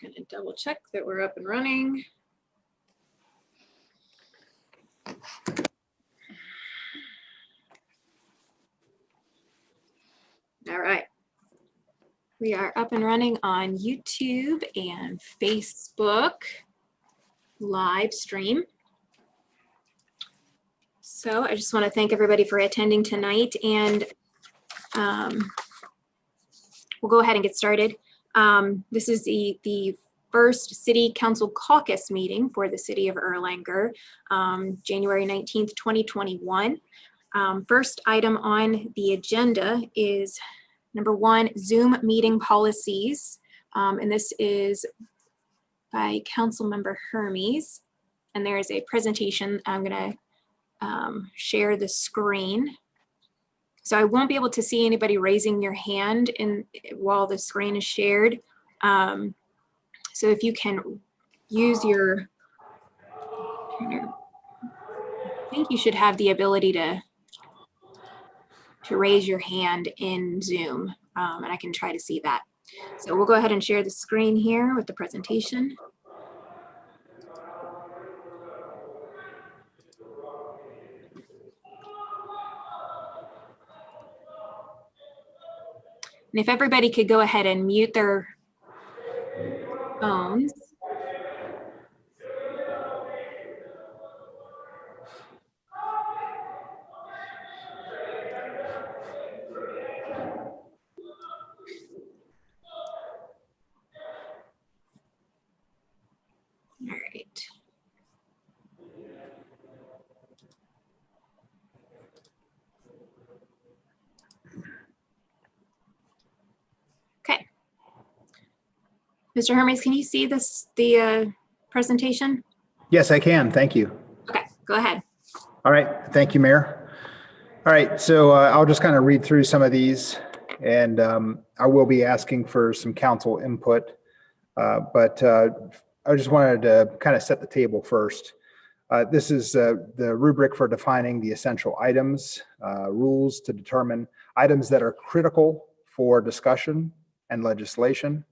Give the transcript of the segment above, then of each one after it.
Just gonna double check that we're up and running. All right. We are up and running on YouTube and Facebook live stream. So I just want to thank everybody for attending tonight, and we'll go ahead and get started. This is the first City Council Caucus meeting for the City of Erlanger, January 19th, 2021. First item on the agenda is number 1, Zoom meeting policies. And this is by Councilmember Hermes. And there is a presentation. I'm gonna share the screen. So I won't be able to see anybody raising your hand while the screen is shared. So if you can use your, I think you should have the ability to raise your hand in Zoom, and I can try to see that. So we'll go ahead and share the screen here with the presentation. And if everybody could go ahead and mute their phones. All right. Okay. Mr. Hermes, can you see the presentation? Yes, I can. Thank you. Okay, go ahead. All right. Thank you, Mayor. All right. So I'll just kind of read through some of these, and I will be asking for some council input. But I just wanted to kind of set the table first. This is the rubric for defining the essential items, rules to determine items that are critical for discussion and legislation.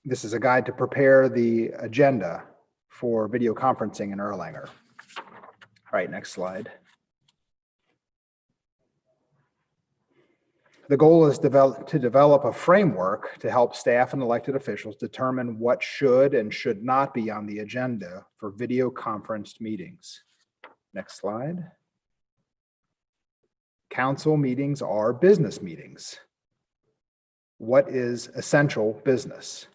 This is a guide to prepare the agenda for video conferencing in Erlanger. All right, next slide. The goal is to develop a framework to help staff and elected officials determine what should and should not be on the agenda for video conferenced meetings. Next slide. Council meetings are business meetings. What is essential business?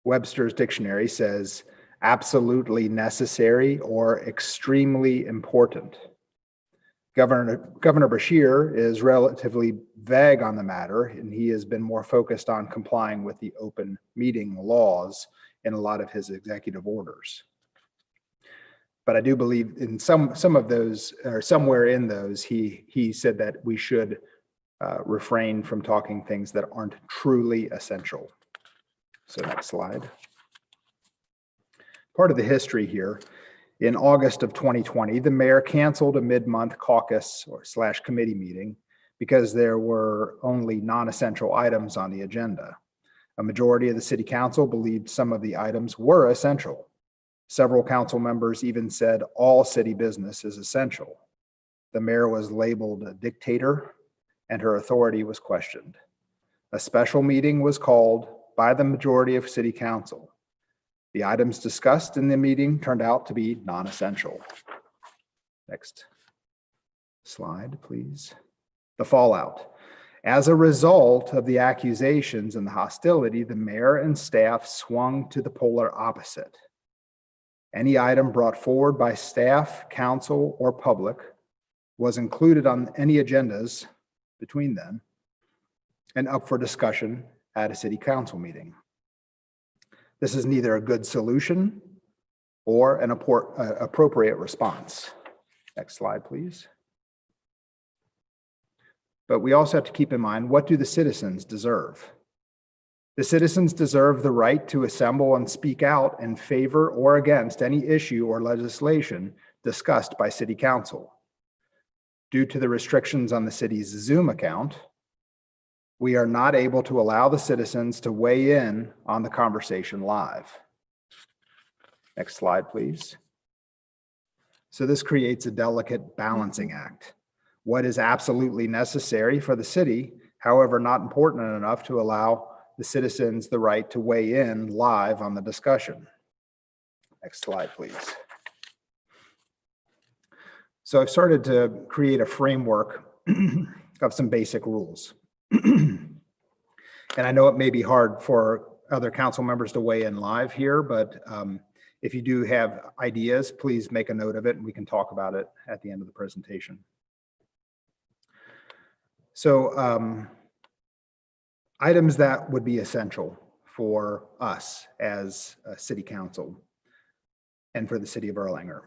Webster's dictionary says absolutely necessary or extremely important. Governor Beshear is relatively vague on the matter, and he has been more focused on complying with the open meeting laws in a lot of his executive orders. But I do believe in some of those, or somewhere in those, he said that we should refrain from talking things that aren't truly essential. So next slide. Part of the history here. In August of 2020, the mayor canceled a mid-month caucus or / committee meeting because there were only non-essential items on the agenda. A majority of the city council believed some of the items were essential. Several council members even said all city business is essential. The mayor was labeled a dictator and her authority was questioned. A special meeting was called by the majority of city council. The items discussed in the meeting turned out to be non-essential. Next slide, please. The fallout. As a result of the accusations and the hostility, the mayor and staff swung to the polar opposite. Any item brought forward by staff, council, or public was included on any agendas between them and up for discussion at a city council meeting. This is neither a good solution or an appropriate response. Next slide, please. But we also have to keep in mind, what do the citizens deserve? The citizens deserve the right to assemble and speak out in favor or against any issue or legislation discussed by city council. Due to the restrictions on the city's Zoom account, We are not able to allow the citizens to weigh in on the conversation live. Next slide, please. So this creates a delicate balancing act. What is absolutely necessary for the city, however, not important enough to allow the citizens the right to weigh in live on the discussion. Next slide, please. So I've started to create a framework of some basic rules. And I know it may be hard for other council members to weigh in live here, but if you do have ideas, please make a note of it and we can talk about it at the end of the presentation. So items that would be essential for us as a city council and for the city of Erlanger.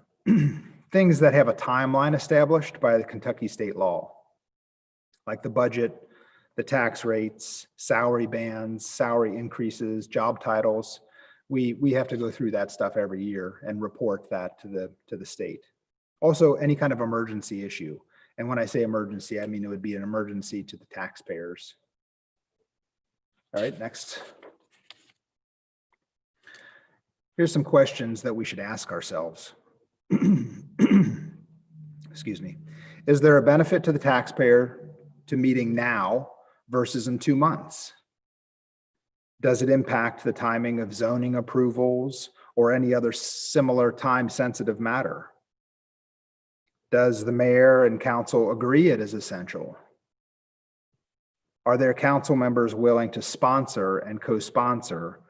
Things that have a timeline established by the Kentucky state law, like the budget, the tax rates, salary bands, salary increases, job titles. We have to go through that stuff every year and report that to the state. Also, any kind of emergency issue. And when I say emergency, I mean it would be an emergency to the taxpayers. All right, next. Here's some questions that we should ask ourselves. Excuse me. Is there a benefit to the taxpayer to meeting now versus in 2 months? Does it impact the timing of zoning approvals or any other similar time-sensitive matter? Does the mayor and council agree it is essential? Are there council members willing to sponsor and co-sponsor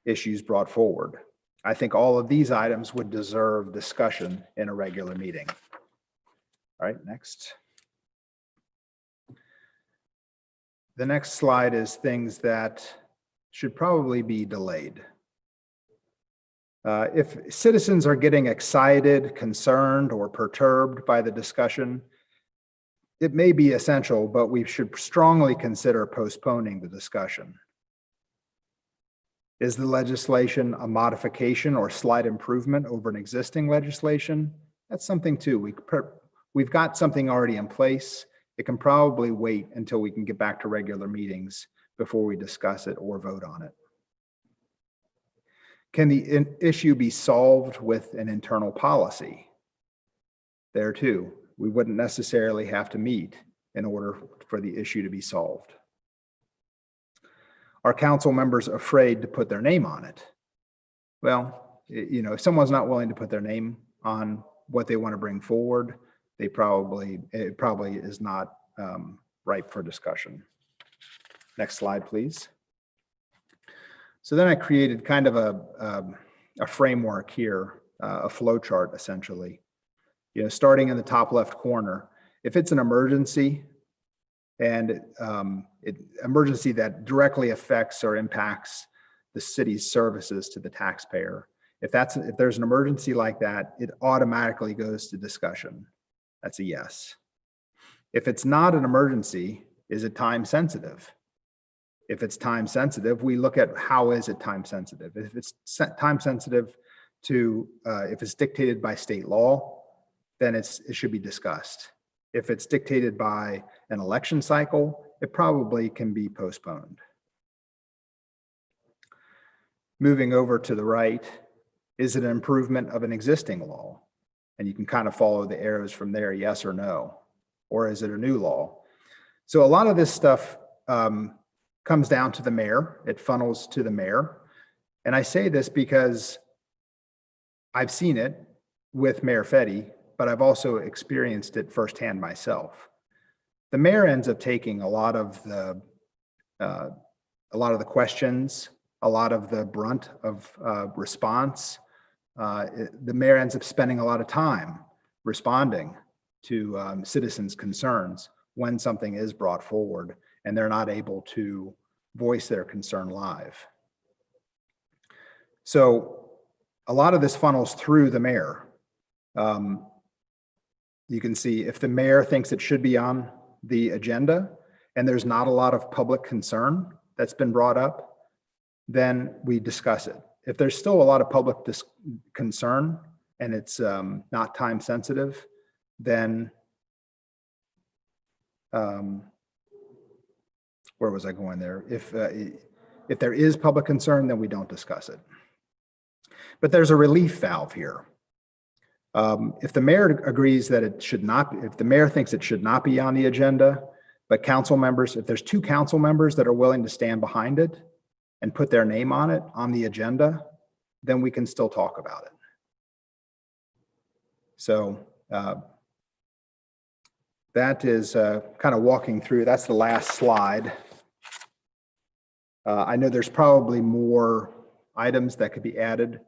issues brought forward? I think all of these items would deserve discussion in a regular meeting. All right, next. The next slide is things that should probably be delayed. If citizens are getting excited, concerned, or perturbed by the discussion, it may be essential, but we should strongly consider postponing the discussion. Is the legislation a modification or slight improvement over an existing legislation? That's something too. We've got something already in place. It can probably wait until we can get back to regular meetings before we discuss it or vote on it. Can the issue be solved with an internal policy? There too, we wouldn't necessarily have to meet in order for the issue to be solved. Are council members afraid to put their name on it? Well, you know, if someone's not willing to put their name on what they want to bring forward, it probably is not ripe for discussion. Next slide, please. So then I created kind of a framework here, a flow chart essentially. You know, starting in the top left corner, if it's an emergency and emergency that directly affects or impacts the city's services to the taxpayer, if there's an emergency like that, it automatically goes to discussion. That's a yes. If it's not an emergency, is it time sensitive? If it's time sensitive, we look at how is it time sensitive. If it's time sensitive to, if it's dictated by state law, then it should be discussed. If it's dictated by an election cycle, it probably can be postponed. Moving over to the right, is it an improvement of an existing law? And you can kind of follow the arrows from there, yes or no. Or is it a new law? So a lot of this stuff comes down to the mayor. It funnels to the mayor. And I say this because I've seen it with Mayor Fetty, but I've also experienced it firsthand myself. The mayor ends up taking a lot of the questions, a lot of the brunt of response. The mayor ends up spending a lot of time responding to citizens' concerns when something is brought forward and they're not able to voice their concern live. So a lot of this funnels through the mayor. You can see if the mayor thinks it should be on the agenda and there's not a lot of public concern that's been brought up, then we discuss it. If there's still a lot of public concern and it's not time sensitive, then where was I going there? If there is public concern, then we don't discuss it. But there's a relief valve here. If the mayor agrees that it should not, if the mayor thinks it should not be on the agenda, but council members, if there's 2 council members that are willing to stand behind it and put their name on it on the agenda, then we can still talk about it. So that is kind of walking through, that's the last slide. I know there's probably more items that could be added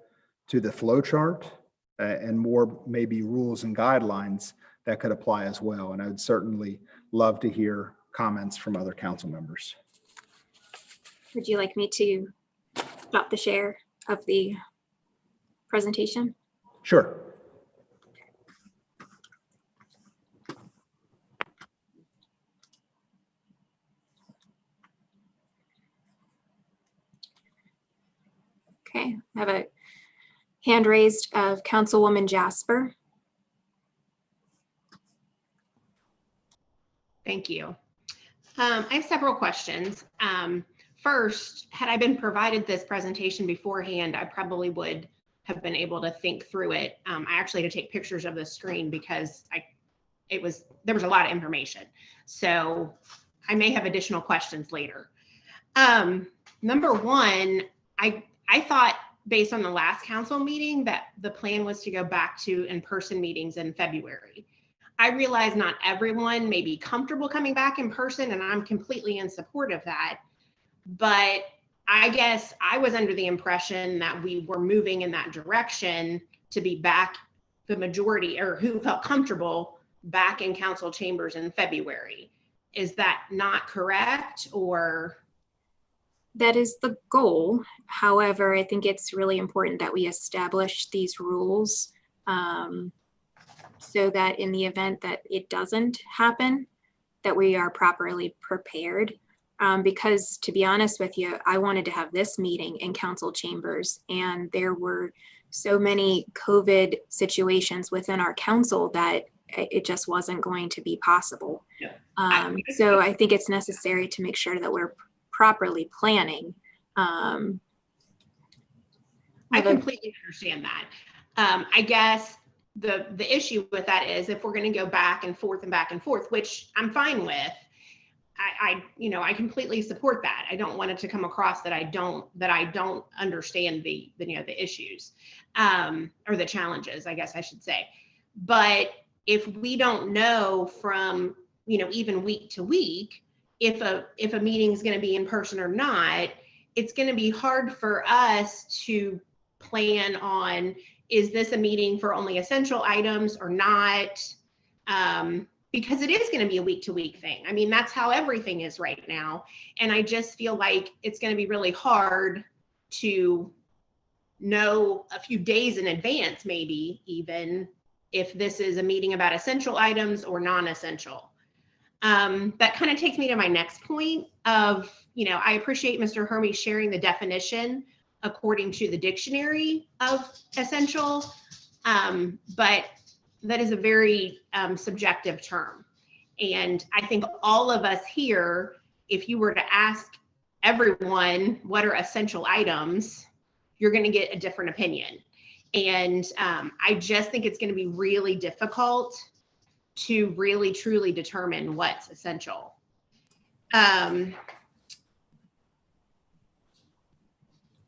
to the flow chart and more maybe rules and guidelines that could apply as well. And I would certainly love to hear comments from other council members. Would you like me to stop the share of the presentation? Sure. Okay, I have a hand raised of Councilwoman Jasper. Thank you. I have several questions. First, had I been provided this presentation beforehand, I probably would have been able to think through it. I actually had to take pictures of the screen because there was a lot of information. So I may have additional questions later. Number one, I thought based on the last council meeting that the plan was to go back to in-person meetings in February. I realize not everyone may be comfortable coming back in person, and I'm completely in support of that. But I guess I was under the impression that we were moving in that direction to be back, the majority, or who felt comfortable back in council chambers in February. Is that not correct, or? That is the goal. However, I think it's really important that we establish these rules so that in the event that it doesn't happen, that we are properly prepared. Because to be honest with you, I wanted to have this meeting in council chambers, and there were so many COVID situations within our council that it just wasn't going to be possible. Yeah. So I think it's necessary to make sure that we're properly planning. I completely understand that. I guess the issue with that is if we're going to go back and forth, which I'm fine with, I completely support that. I don't want it to come across that I don't understand the issues or the challenges, I guess I should say. But if we don't know from even week to week if a meeting is going to be in person or not, it's going to be hard for us to plan on, is this a meeting for only essential items or not? Because it is going to be a week to week thing. I mean, that's how everything is right now. And I just feel like it's going to be really hard to know a few days in advance, maybe even if this is a meeting about essential items or non-essential. That kind of takes me to my next point of, I appreciate Mr. Hermy sharing the definition according to the dictionary of essential, but that is a very subjective term. And I think all of us here, if you were to ask everyone what are essential items, you're going to get a different opinion. And I just think it's going to be really difficult to really truly determine what's essential.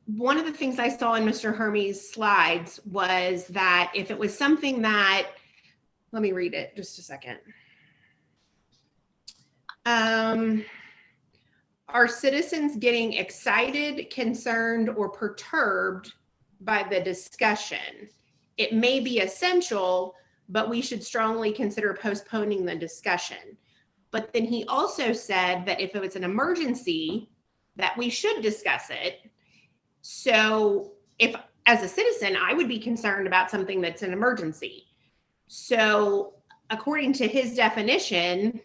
One of the things I saw in Mr. Hermy's slides was that if it was something that, let me read it just a second. Are citizens getting excited, concerned, or perturbed by the discussion? It may be essential, but we should strongly consider postponing the discussion. But then he also said that if it was an emergency, that we should discuss it. So if, as a citizen, I would be concerned about something that's an emergency. So according to his definition,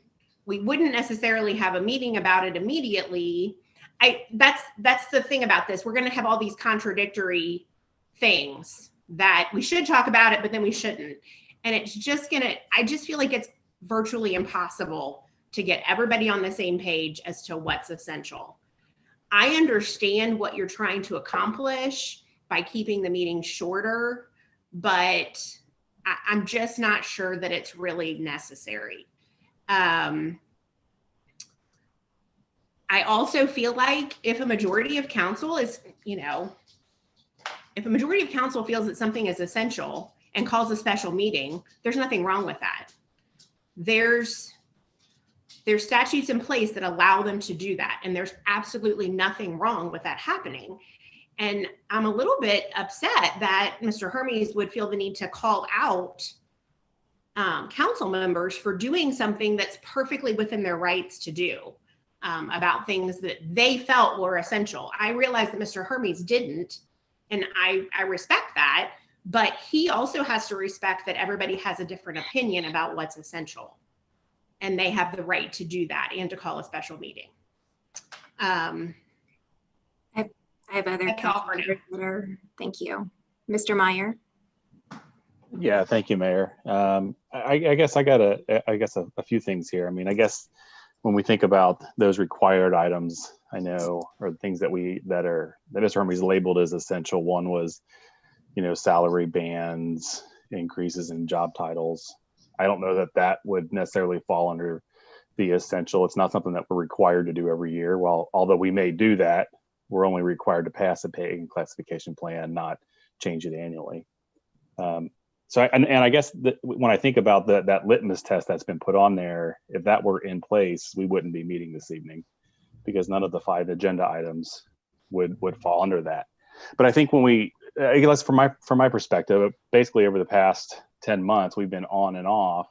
we wouldn't necessarily have a meeting about it immediately. That's the thing about this. We're going to have all these contradictory things that we should talk about it, but then we shouldn't. And it's just I just feel like it's virtually impossible to get everybody on the same page as to what's essential. I understand what you're trying to accomplish by keeping the meeting shorter, but I'm just not sure that it's really necessary. I also feel like if a majority of council is, if a majority of council feels that something is essential and calls a special meeting, there's nothing wrong with that. There's statutes in place that allow them to do that, and there's absolutely nothing wrong with that happening. And I'm a little bit upset that Mr. Hermes would feel the need to call out council members for doing something that's perfectly within their rights to do about things that they felt were essential. I realize that Mr. Hermes didn't, and I respect that, but he also has to respect that everybody has a different opinion about what's essential, and they have the right to do that and to call a special meeting. I have other councilors that are, thank you. Mr. Meyer. Yeah, thank you, Mayor. I guess I got a few things here. I mean, I guess when we think about those required items, I know, or things that Mr. Hermes labeled as essential. One was, salary bands, increases in job titles. I don't know that that would necessarily fall under the essential. It's not something that we're required to do every year. Although we may do that, we're only required to pass a pay and classification plan, not change it annually. I guess that when I think about that litmus test that's been put on there, if that were in place, we wouldn't be meeting this evening, because none of the 5 agenda items would fall under that. But I think I guess from my perspective, basically over the past 10 months, we've been on and off,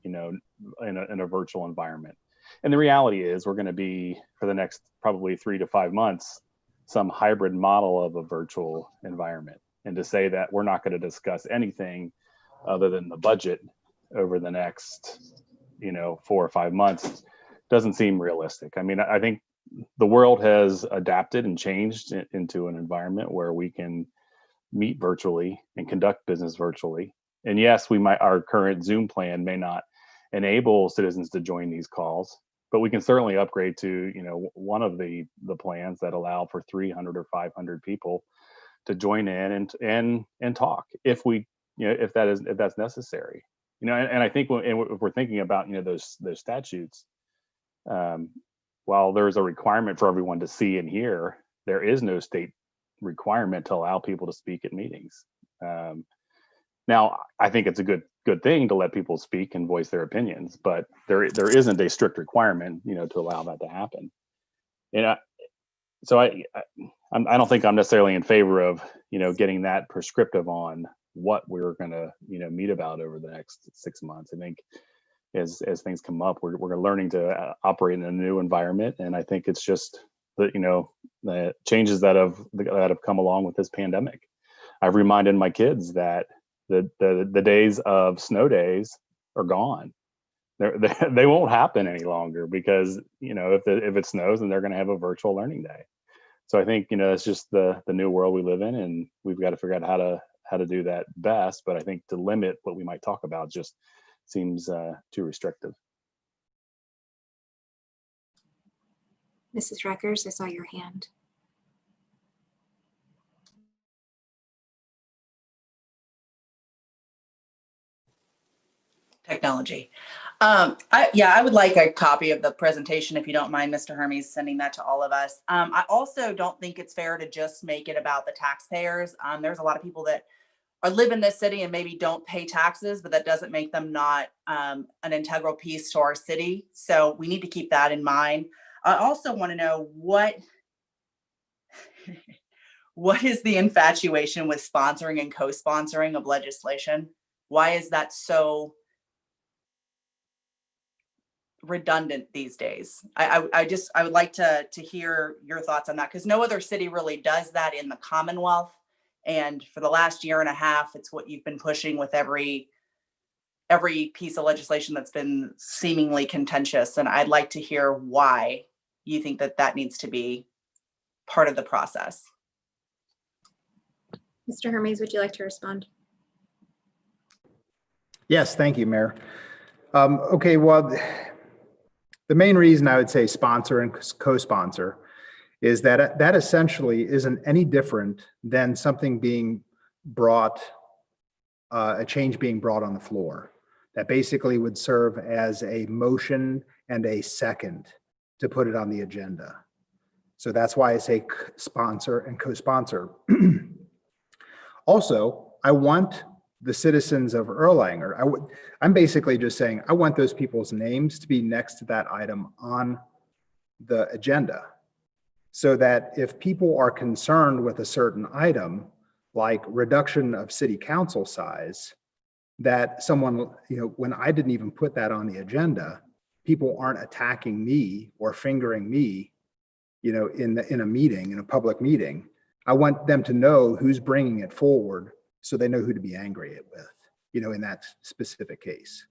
in a virtual environment. And the reality is we're going to be, for the next probably 3 to 5 months, some hybrid model of a virtual environment. And to say that we're not going to discuss anything other than the budget over the next, 4 or 5 months doesn't seem realistic. I mean, I think the world has adapted and changed into an environment where we can meet virtually and conduct business virtually. And yes, our current Zoom plan may not enable citizens to join these calls, but we can certainly upgrade to, one of the plans that allow for 300 or 500 people to join in and talk if that's necessary. And I think if we're thinking about, those statutes, while there's a requirement for everyone to see and hear, there is no state requirement to allow people to speak at meetings. Now, I think it's a good thing to let people speak and voice their opinions, but there isn't a strict requirement, to allow that to happen. And so I don't think I'm necessarily in favor of, getting that prescriptive on what we're going to, meet about over the next 6 months. I think as things come up, we're learning to operate in a new environment, and I think it's just the changes that have come along with this pandemic. I've reminded my kids that the days of snow days are gone. They won't happen any longer, because if it snows, then they're going to have a virtual learning day. So I think it's just the new world we live in, and we've got to figure out how to do that best. But I think to limit what we might talk about just seems too restrictive. Mrs. Reckers, I saw your hand. Technology. I would like a copy of the presentation, if you don't mind, Mr. Hermes, sending that to all of us. I also don't think it's fair to just make it about the taxpayers. There's a lot of people that live in this city and maybe don't pay taxes, but that doesn't make them not an integral piece to our city. So we need to keep that in mind. I also want to know what is the infatuation with sponsoring and co-sponsoring of legislation? Why is that so redundant these days? I would like to hear your thoughts on that, because no other city really does that in the Commonwealth. And for the last year and a half, it's what you've been pushing with every piece of legislation that's been seemingly contentious. And I'd like to hear why you think that needs to be part of the process. Mr. Hermes, would you like to respond? Yes, thank you, Mayor. Okay, well, The main reason I would say sponsor and co-sponsor is that that essentially isn't any different than something being brought, a change being brought on the floor. That basically would serve as a motion and a second to put it on the agenda. So that's why I say sponsor and co-sponsor. Also, I want the citizens of Erlanger, I'm basically just saying, I want those people's names to be next to that item on the agenda. So that if people are concerned with a certain item, like reduction of city council size, that someone, when I didn't even put that on the agenda, people aren't attacking me or fingering me, in a meeting, in a public meeting. I want them to know who's bringing it forward so they know who to be angry with, in that specific case.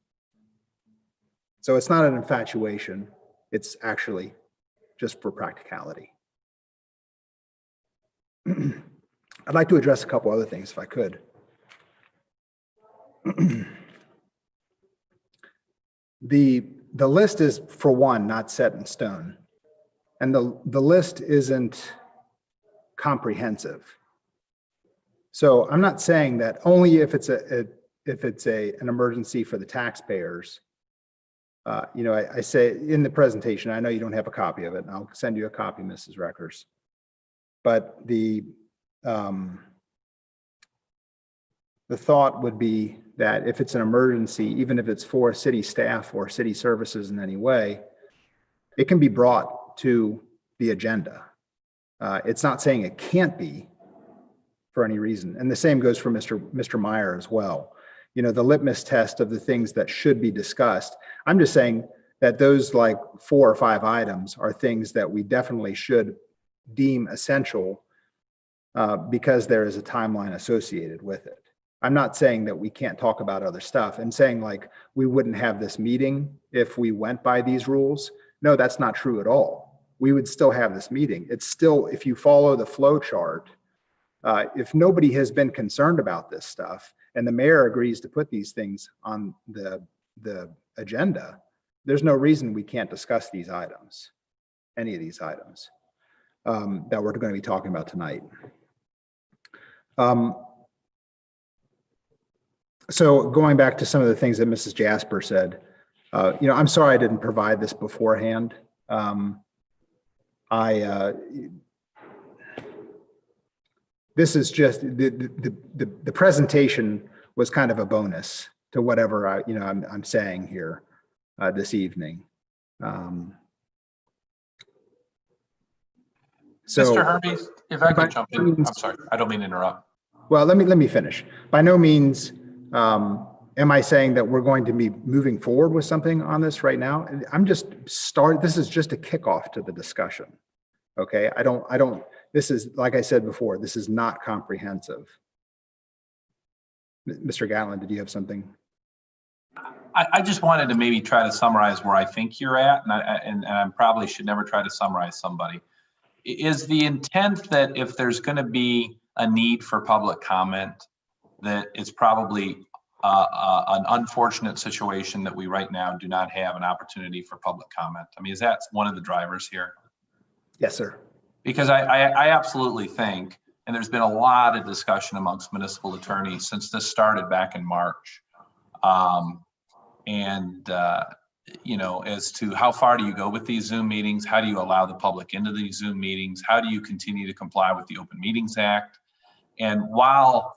So it's not an infatuation. It's actually just for practicality. I'd like to address a couple other things if I could. The list is, for one, not set in stone. And the list isn't comprehensive. So I'm not saying that only if it's an emergency for the taxpayers. I say in the presentation, I know you don't have a copy of it, and I'll send you a copy, Mrs. Reckers. But the thought would be that if it's an emergency, even if it's for city staff or city services in any way, it can be brought to the agenda. It's not saying it can't be for any reason. And the same goes for Mr. Meyer as well. The litmus test of the things that should be discussed. I'm just saying that those like 4 or 5 items are things that we definitely should deem essential because there is a timeline associated with it. I'm not saying that we can't talk about other stuff and saying like we wouldn't have this meeting if we went by these rules. No, that's not true at all. We would still have this meeting. It's still, if you follow the flow chart, if nobody has been concerned about this stuff and the mayor agrees to put these things on the agenda, there's no reason we can't discuss these items, any of these items that we're going to be talking about tonight. So going back to some of the things that Mrs. Jasper said, I'm sorry I didn't provide this beforehand. This is just the presentation was kind of a bonus to whatever I'm saying here this evening. So, Mr. Hermes, if I could jump in, I'm sorry, I don't mean to interrupt. Well, let me finish. By no means am I saying that we're going to be moving forward with something on this right now. I'm just this is just a kickoff to the discussion. Okay, this is, like I said before, this is not comprehensive. Mr. Gatlin, did you have something? I just wanted to maybe try to summarize where I think you're at, and I probably should never try to summarize somebody. Is the intent that if there's going to be a need for public comment, that it's probably an unfortunate situation that we right now do not have an opportunity for public comment? I mean, is that one of the drivers here? Yes, sir. Because I absolutely think, and there's been a lot of discussion amongst municipal attorneys since this started back in March, as to how far do you go with these Zoom meetings? How do you allow the public into these Zoom meetings? How do you continue to comply with the Open Meetings Act? And while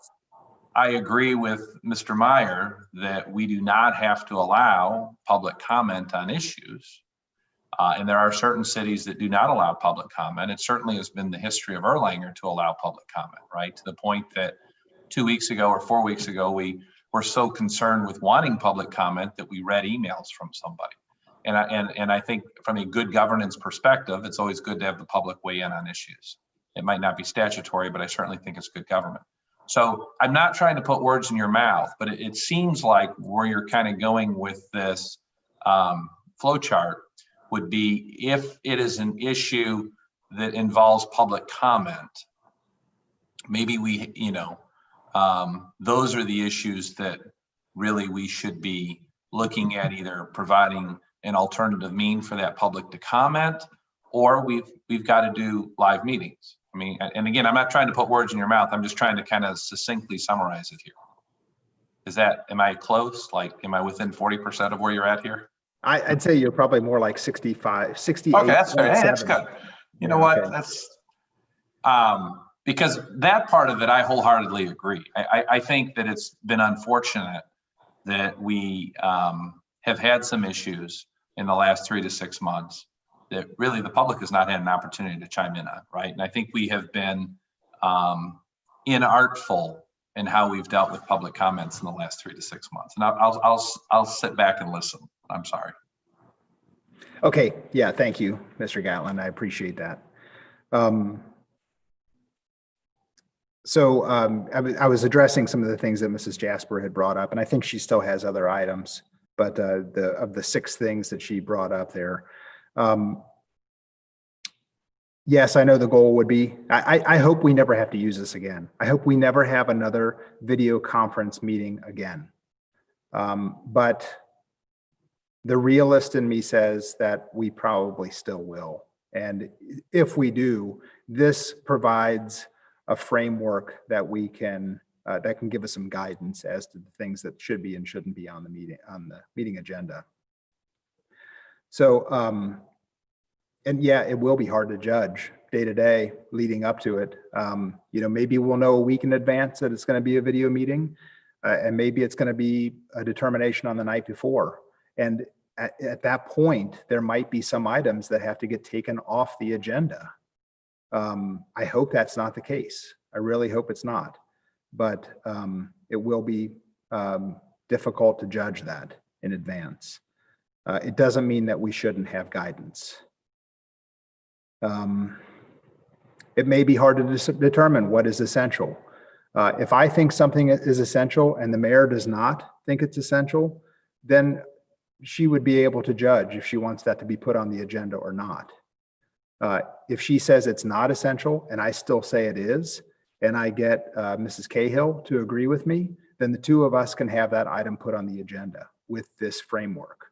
I agree with Mr. Meyer that we do not have to allow public comment on issues, and there are certain cities that do not allow public comment. It certainly has been the history of Erlanger to allow public comment, right? To the point that 2 weeks ago or 4 weeks ago, we were so concerned with wanting public comment that we read emails from somebody. And I think from a good governance perspective, it's always good to have the public weigh in on issues. It might not be statutory, but I certainly think it's good government. So I'm not trying to put words in your mouth, but it seems like where you're kind of going with this flow chart would be if it is an issue that involves public comment, maybe those are the issues that really we should be looking at, either providing an alternative mean for that public to comment, or we've got to do live meetings. I mean, and again, I'm not trying to put words in your mouth. I'm just trying to kind of succinctly summarize it here. Am I close? Like, am I within 40% of where you're at here? I'd say you're probably more like 65, 68. Okay, that's good. Hey, that's good. You know what? Okay. That's because that part of it, I wholeheartedly agree. I think that it's been unfortunate that we have had some issues in the last 3 to 6 months that really the public has not had an opportunity to chime in on, right? And I think we have been inartful in how we've dealt with public comments in the last 3 to 6 months. And I'll sit back and listen. I'm sorry. Okay. Yeah. Thank you, Mr. Gatlin. I appreciate that. I was addressing some of the things that Mrs. Jasper had brought up, and I think she still has other items, but of the 6 things that she brought up there. Yes, I know the goal would be, I hope we never have to use this again. I hope we never have another video conference meeting again. But the realist in me says that we probably still will. And if we do, this provides a framework that we can, that can give us some guidance as to the things that should be and shouldn't be on the meeting agenda. So, and yeah, it will be hard to judge day to day leading up to it. Maybe we'll know a week in advance that it's going to be a video meeting, and maybe it's going to be a determination on the night before. And at that point, there might be some items that have to get taken off the agenda. I hope that's not the case. I really hope it's not, but it will be difficult to judge that in advance. It doesn't mean that we shouldn't have guidance. It may be hard to determine what is essential. If I think something is essential and the mayor does not think it's essential, then she would be able to judge if she wants that to be put on the agenda or not. If she says it's not essential and I still say it is, and I get Mrs. Cahill to agree with me, then the two of us can have that item put on the agenda with this framework.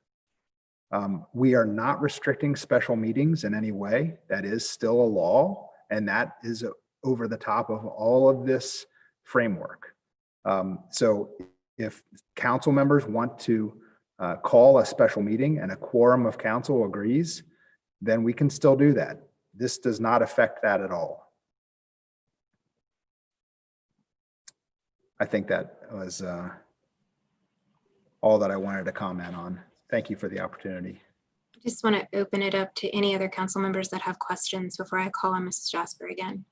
We are not restricting special meetings in any way. That is still a law, and that is over the top of all of this framework. So if council members want to call a special meeting and a quorum of council agrees, then we can still do that. This does not affect that at all. I think that was all that I wanted to comment on. Thank you for the opportunity. I just want to open it up to any other council members that have questions before I call on Mrs. Jasper again.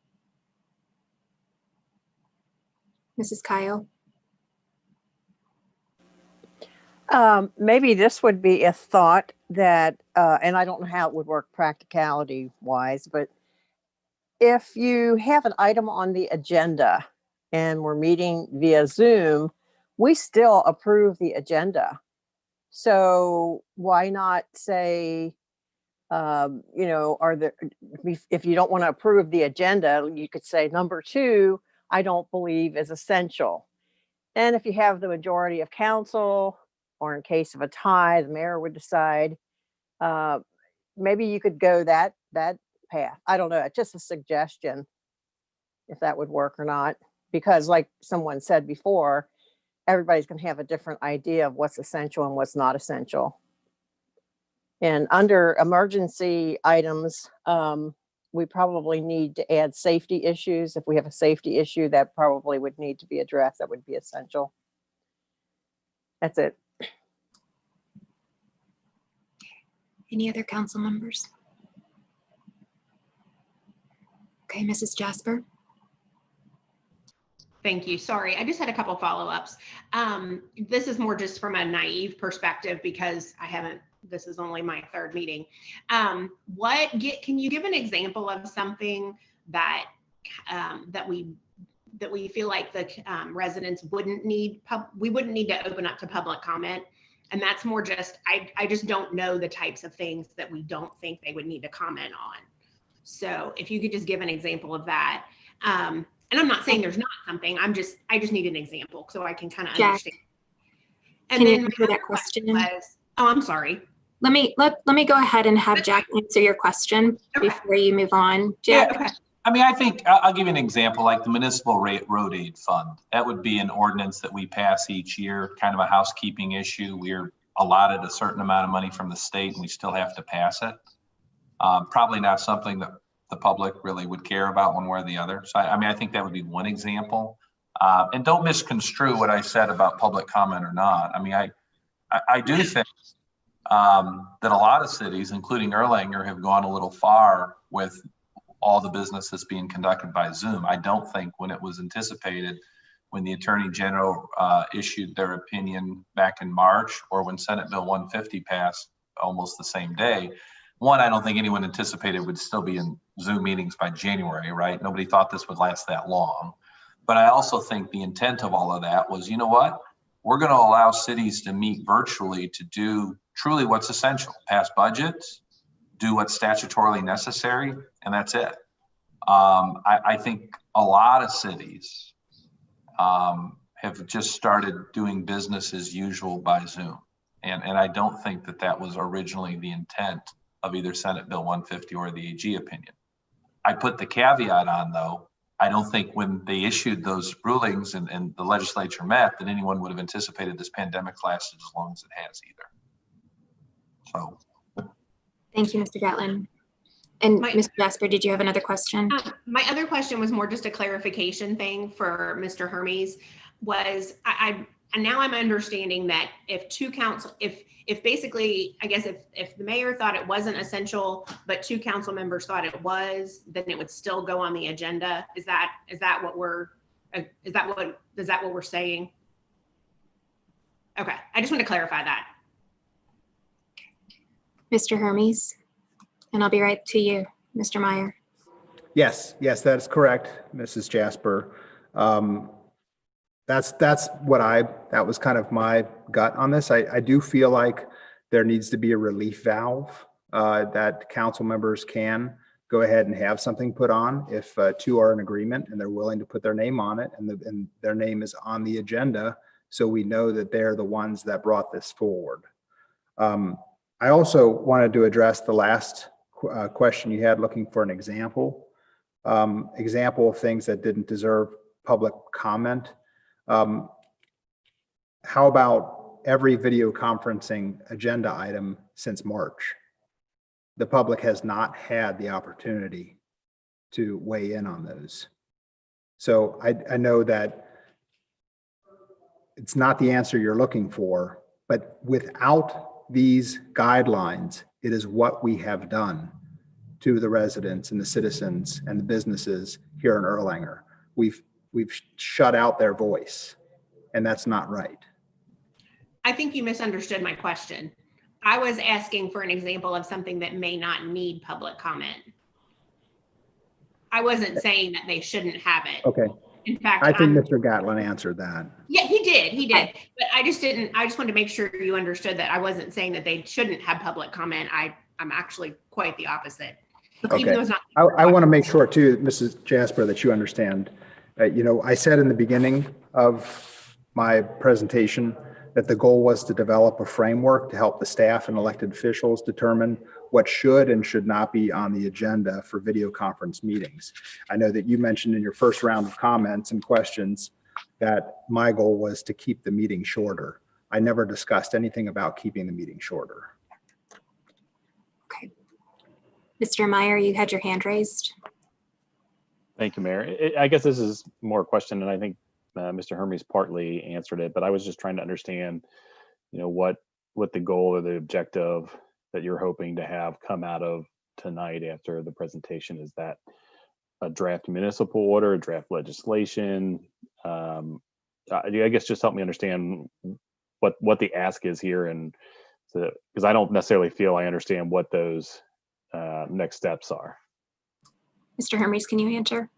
Mrs. Kyle? Maybe this would be a thought that, and I don't know how it would work practicality wise, but if you have an item on the agenda and we're meeting via Zoom, we still approve the agenda. So why not say, if you don't want to approve the agenda, you could say number 2, I don't believe is essential. And if you have the majority of council, or in case of a tie, the mayor would decide, maybe you could go that path. I don't know, it's just a suggestion if that would work or not, because like someone said before, everybody's going to have a different idea of what's essential and what's not essential. And under emergency items, we probably need to add safety issues. If we have a safety issue, that probably would need to be addressed. That would be essential. That's it. Any other council members? Okay, Mrs. Jasper? Thank you. Sorry, I just had a couple follow-ups. This is more just from a naive perspective because this is only my 3rd meeting. Can you give an example of something that we feel like the residents wouldn't need, we wouldn't need to open up to public comment? And that's more just, I just don't know the types of things that we don't think they would need to comment on. So if you could just give an example of that. And I'm not saying there's not something, I just need an example so I can kind of understand. And Can you then answer that question? oh, I'm sorry. let me go ahead and have Jack answer your question Okay. before you move on. Yeah, Jack? Okay. I mean, I think I'll give you an example, like the municipal road aid fund. That would be an ordinance that we pass each year, kind of a housekeeping issue. We're allotted a certain amount of money from the state and we still have to pass it. Probably not something that the public really would care about one way or the other. So I mean, I think that would be one example. And don't misconstrue what I said about public comment or not. I mean, I do think that a lot of cities, including Erlanger, have gone a little far with all the business that's being conducted by Zoom. I don't think when it was anticipated, when the Attorney General issued their opinion back in March, or when Senate Bill 150 passed almost the same day, one, I don't think anyone anticipated would still be in Zoom meetings by January, right? Nobody thought this would last that long. But I also think the intent of all of that was, you know what? We're going to allow cities to meet virtually to do truly what's essential, pass budgets, do what's statutorily necessary, and that's it. I think a lot of cities have just started doing business as usual by Zoom. And I don't think that that was originally the intent of either Senate Bill 150 or the AG opinion. I put the caveat on, though, I don't think when they issued those rulings and the legislature met that anyone would have anticipated this pandemic lasted as long as it has either. So. Thank you, Mr. Gatlin. And Mr. Jasper, did you have another question? My other question was more just a clarification thing for Mr. Hermes. Was and now I'm understanding that if if basically, I guess if the mayor thought it wasn't essential, but two council members thought it was, then it would still go on the agenda. Is that what we're saying? Okay, I just want to clarify that. Mr. Hermes, and I'll be right to you, Mr. Meyer. Yes, that is correct, Mrs. Jasper. That was kind of my gut on this. I do feel like there needs to be a relief valve that council members can go ahead and have something put on if two are in agreement and they're willing to put their name on it and their name is on the agenda, so we know that they're the ones that brought this forward. I also wanted to address the last question you had, looking for an example of things that didn't deserve public comment. How about every video conferencing agenda item since March? The public has not had the opportunity to weigh in on those. So I know that it's not the answer you're looking for, but without these guidelines, it is what we have done to the residents and the citizens and the businesses here in Erlanger. We've shut out their voice, and that's not right. I think you misunderstood my question. I was asking for an example of something that may not need public comment. I wasn't saying that they shouldn't have it. Okay. In fact, I think Mr. Gatlin answered that. Yeah, he did. But I just wanted to make sure you understood that I wasn't saying that they shouldn't have public comment. I'm actually quite the opposite. Okay. Even though it's not. I want to make sure too, Mrs. Jasper, that you understand. I said in the beginning of my presentation that the goal was to develop a framework to help the staff and elected officials determine what should and should not be on the agenda for video conference meetings. I know that you mentioned in your first round of comments and questions that my goal was to keep the meeting shorter. I never discussed anything about keeping the meeting shorter. Okay. Mr. Meyer, you had your hand raised. Thank you, Mayor. I guess this is more a question, and I think Mr. Hermes partly answered it, but I was just trying to understand, what the goal or the objective that you're hoping to have come out of tonight after the presentation. Is that a draft municipal order, a draft legislation? I guess just help me understand what the ask is here, and because I don't necessarily feel I understand what those next steps are. Mr. Hermes, can you answer?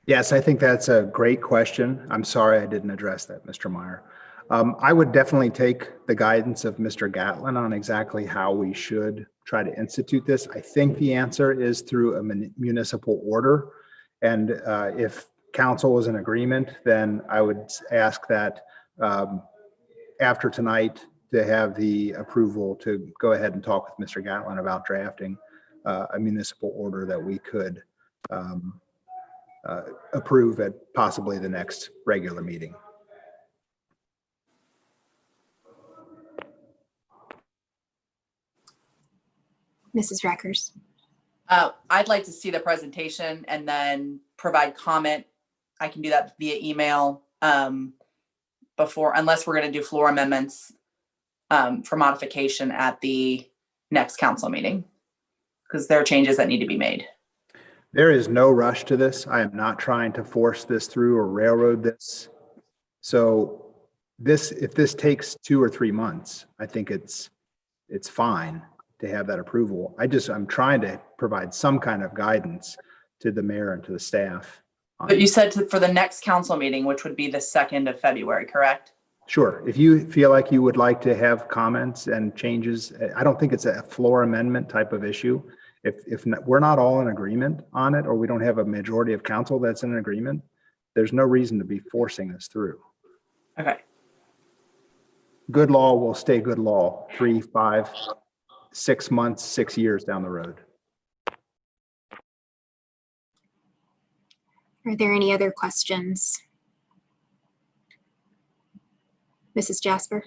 Yes, I think that's a great question. I'm sorry I didn't address that, Mr. Meyer. I would definitely take the guidance of Mr. Gatlin on exactly how we should try to institute this. I think the answer is through a municipal order. And if council is in agreement, then I would ask that after tonight, to have the approval to go ahead and talk with Mr. Gatlin about drafting a municipal order that we could approve at possibly the next regular meeting. Mrs. Reckers. I'd like to see the presentation and then provide comment. I can do that via email before, unless we're going to do floor amendments for modification at the next council meeting, because there are changes that need to be made. There is no rush to this. I am not trying to force this through or railroad this. So if this takes 2 or 3 months, I think it's fine to have that approval. I'm trying to provide some kind of guidance to the mayor and to the staff. But you said for the next council meeting, which would be the 2nd of February, correct? Sure. If you feel like you would like to have comments and changes, I don't think it's a floor amendment type of issue. If we're not all in agreement on it, or we don't have a majority of council that's in agreement, there's no reason to be forcing this through. Okay. Good law will stay good law 3, 5, 6 months, 6 years down the road. Are there any other questions? Mrs. Jasper?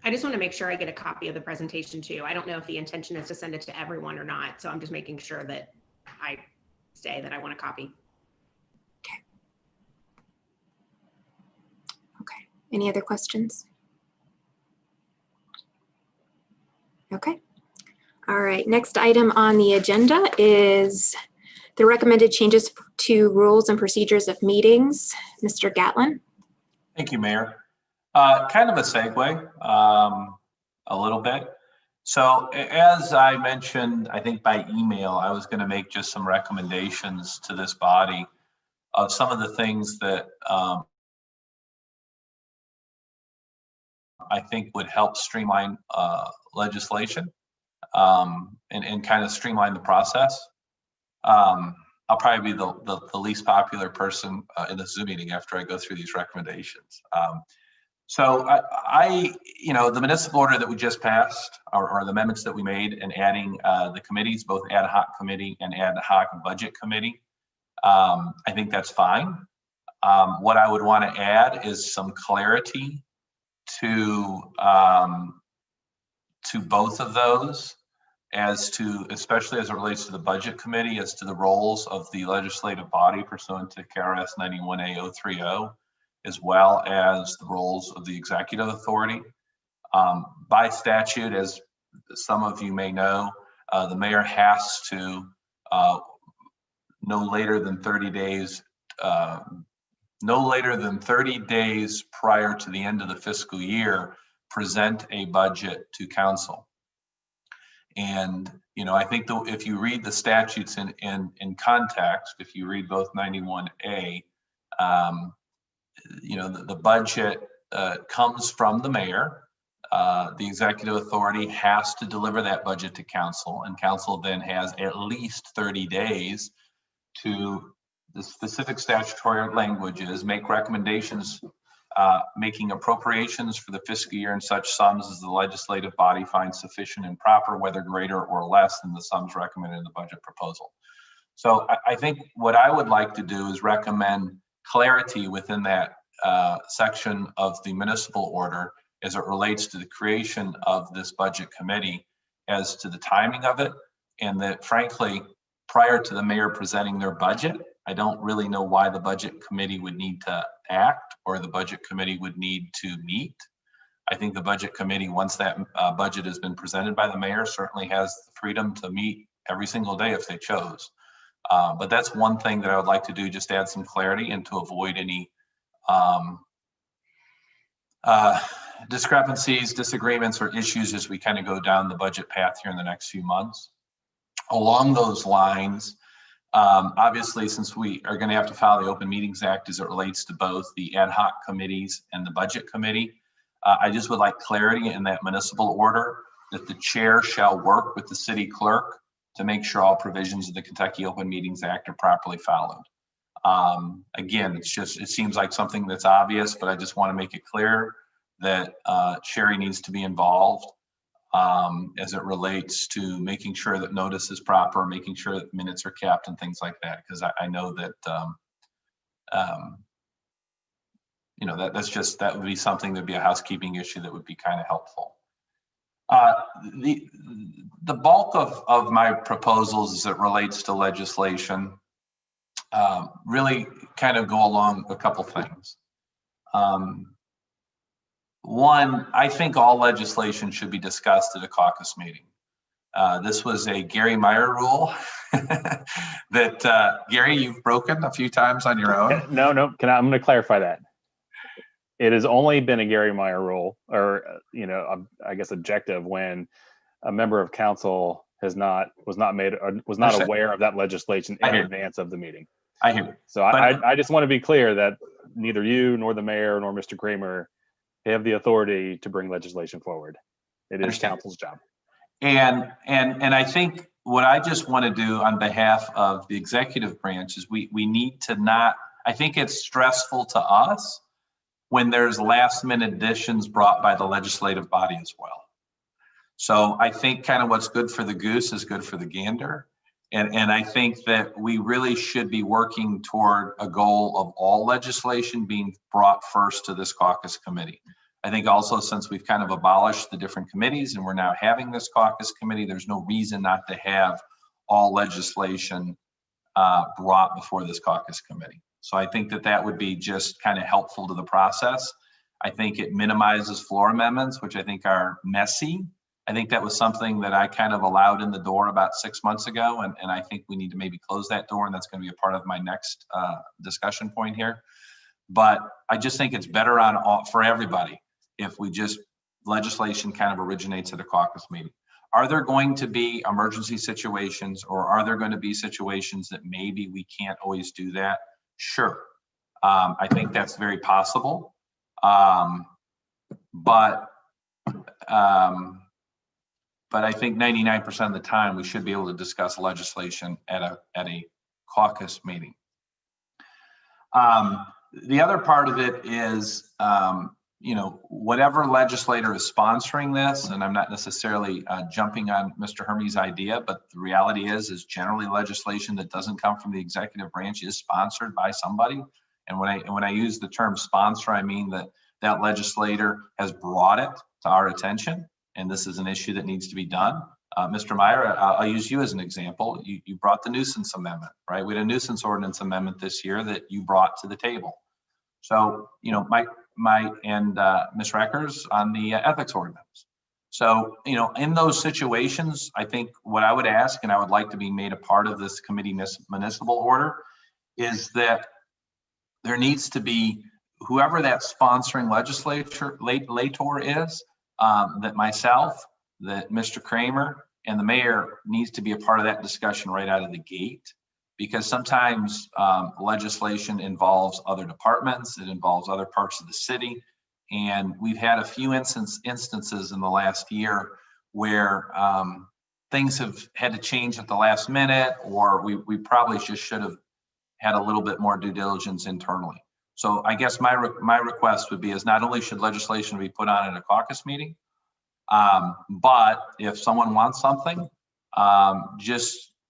I just want to make sure I get a copy of the presentation too. I don't know if the intention is to send it to everyone or not, so I'm just making sure that I say that I want a copy. Okay. Any other questions? Okay. All right. Next item on the agenda is the recommended changes to rules and procedures of meetings. Mr. Gatlin? Thank you, Mayor. Kind of a segue, a little bit. So as I mentioned, I think by email, I was going to make just some recommendations to this body of some of the things that I think would help streamline legislation and kind of streamline the process. I'll probably be the least popular person in the Zoom meeting after I go through these recommendations. So the municipal order that we just passed, or the amendments that we made, and adding the committees, both ad hoc committee and ad hoc budget committee, I think that's fine. What I would want to add is some clarity to both of those, as to, especially as it relates to the budget committee, as to the roles of the legislative body pursuant to KRS 91A030, as well as the roles of the executive authority. By statute, as some of you may know, the mayor has to no later than 30 days prior to the end of the fiscal year present a budget to council. And I think if you read the statutes in context, if you read both 91A, the budget comes from the mayor. The executive authority has to deliver that budget to council, and council then has at least 30 days to, the specific statutory languages, make recommendations, making appropriations for the fiscal year in such sums as the legislative body finds sufficient and proper, whether greater or less than the sums recommended in the budget proposal. So I think what I would like to do is recommend clarity within that section of the municipal order as it relates to the creation of this budget committee, as to the timing of it, and that frankly, prior to the mayor presenting their budget, I don't really know why the budget committee would need to act or the budget committee would need to meet. I think the budget committee, once that budget has been presented by the mayor, certainly has the freedom to meet every single day if they chose. But that's one thing that I would like to do, just add some clarity and to avoid any discrepancies, disagreements, or issues as we kind of go down the budget path here in the next few months. Along those lines, obviously, since we are going to have to file the Open Meetings Act as it relates to both the ad hoc committees and the budget committee, I just would like clarity in that municipal order that the chair shall work with the city clerk to make sure all provisions of the Kentucky Open Meetings Act are properly followed. Again, it seems like something that's obvious, but I just want to make it clear that Sherry needs to be involved as it relates to making sure that notice is proper, making sure that minutes are kept and things like that. Because I know that, you know, that would be something that'd be a housekeeping issue that would be kind of helpful. The bulk of my proposals as it relates to legislation really kind of go along a couple things. One, I think all legislation should be discussed at a caucus meeting. This was a Gary Meyer rule that Gary, you've broken a few times on your own. No, I'm going to clarify that. It has only been a Gary Meyer rule, or I guess objective, when a member of council was not aware of that legislation in advance of the meeting. I hear you. So I just want to be clear that neither you nor the mayor nor Mr. Kramer have the authority to bring legislation forward. It is council's job. And I think what I just want to do on behalf of the executive branch is we need to not, I think it's stressful to us when there's last minute additions brought by the legislative body as well. So I think kind of what's good for the goose is good for the gander. And I think that we really should be working toward a goal of all legislation being brought first to this caucus committee. I think also, since we've kind of abolished the different committees and we're now having this caucus committee, there's no reason not to have all legislation brought before this caucus committee. So I think that would be just kind of helpful to the process. I think it minimizes floor amendments, which I think are messy. I think that was something that I kind of allowed in the door about 6 months ago, and I think we need to maybe close that door, and that's going to be a part of my next discussion point here. But I just think it's better for everybody if we just legislation kind of originates at a caucus meeting. Are there going to be emergency situations, or are there going to be situations that maybe we can't always do that? Sure. I think that's very possible. But I think 99% of the time we should be able to discuss legislation at a caucus meeting. The other part of it is, whatever legislator is sponsoring this, and I'm not necessarily jumping on Mr. Hermes' idea, but the reality is generally legislation that doesn't come from the executive branch is sponsored by somebody. And when I use the term sponsor, I mean that legislator has brought it to our attention, and this is an issue that needs to be done. Mr. Meyer, I'll use you as an example. You brought the nuisance amendment, right? We had a nuisance ordinance amendment this year that you brought to the table. So, Mike and Ms. Reckers on the ethics ordinance. So, in those situations, I think what I would ask, and I would like to be made a part of this committee municipal order, is that there needs to be, whoever that sponsoring legislator is, that myself, that Mr. Kramer, and the mayor needs to be a part of that discussion right out of the gate. Because sometimes legislation involves other departments, it involves other parts of the city. And we've had a few instances in the last year where things have had to change at the last minute, or we probably just should have had a little bit more due diligence internally. So I guess my request would be is not only should legislation be put on at a caucus meeting, but if someone wants something,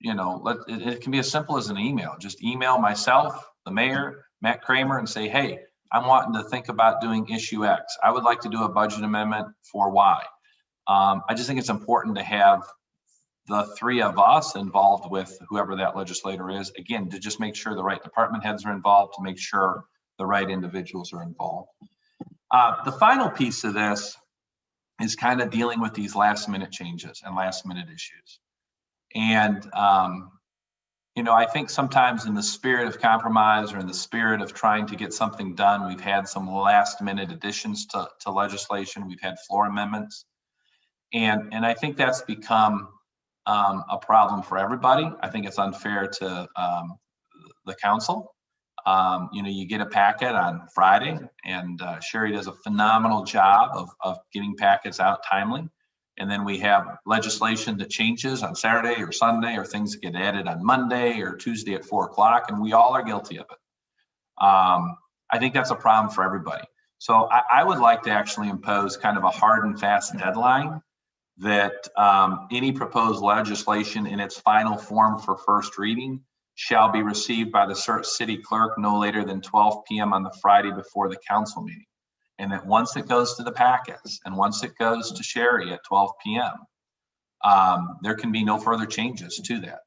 it can be as simple as an email. Just email myself, the mayor, Matt Kramer, and say, hey, I'm wanting to think about doing issue X. I would like to do a budget amendment for Y. I just think it's important to have the three of us involved with whoever that legislator is, again, to just make sure the right department heads are involved, to make sure the right individuals are involved. The final piece of this is kind of dealing with these last minute changes and last minute issues. And, I think sometimes in the spirit of compromise or in the spirit of trying to get something done, we've had some last minute additions to legislation. We've had floor amendments. And I think that's become a problem for everybody. I think it's unfair to the council. You get a packet on Friday, and Sherry does a phenomenal job of getting packets out timely. And then we have legislation that changes on Saturday or Sunday, or things that get added on Monday or Tuesday at 4 o'clock, and we all are guilty of it. I think that's a problem for everybody. So I would like to actually impose kind of a hard and fast deadline that any proposed legislation in its final form for first reading shall be received by the city clerk no later than 12 p.m. on the Friday before the council meeting. And that once it goes to the packets and once it goes to Sherry at 12 p.m., there can be no further changes to that.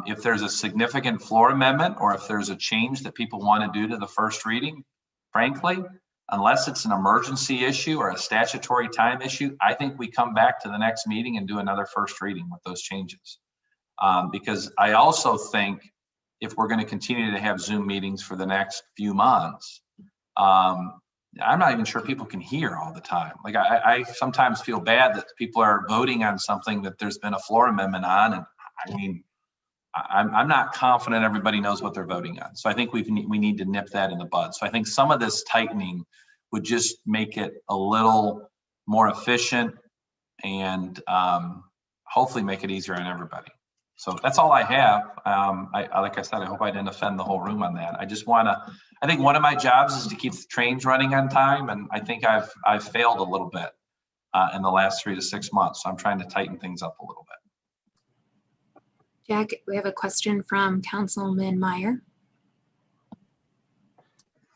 If there's a significant floor amendment or if there's a change that people want to do to the first reading, frankly, unless it's an emergency issue or a statutory time issue, I think we come back to the next meeting and do another first reading with those changes. Because I also think if we're going to continue to have Zoom meetings for the next few months, I'm not even sure people can hear all the time. Like I sometimes feel bad that people are voting on something that there's been a floor amendment on. And I mean, I'm not confident everybody knows what they're voting on. So I think we need to nip that in the bud. So I think some of this tightening would just make it a little more efficient and hopefully make it easier on everybody. So that's all I have. Like I said, I hope I didn't offend the whole room on that. I think one of my jobs is to keep the trains running on time. And I think I've failed a little bit in the last 3 to 6 months. So I'm trying to tighten things up a little bit. Jack, we have a question from Councilman Meyer.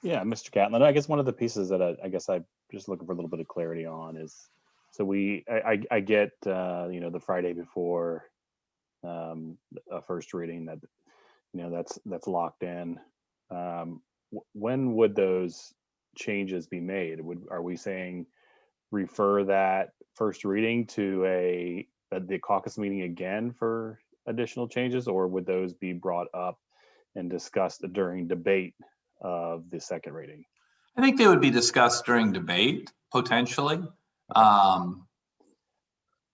Yeah, Mr. Catlin, I guess one of the pieces that I guess I'm just looking for a little bit of clarity on is, so I get, the Friday before a first reading that, that's locked in. When would those changes be made? Are we saying refer that first reading to the caucus meeting again for additional changes, or would those be brought up and discussed during debate of the second reading? I think they would be discussed during debate, potentially.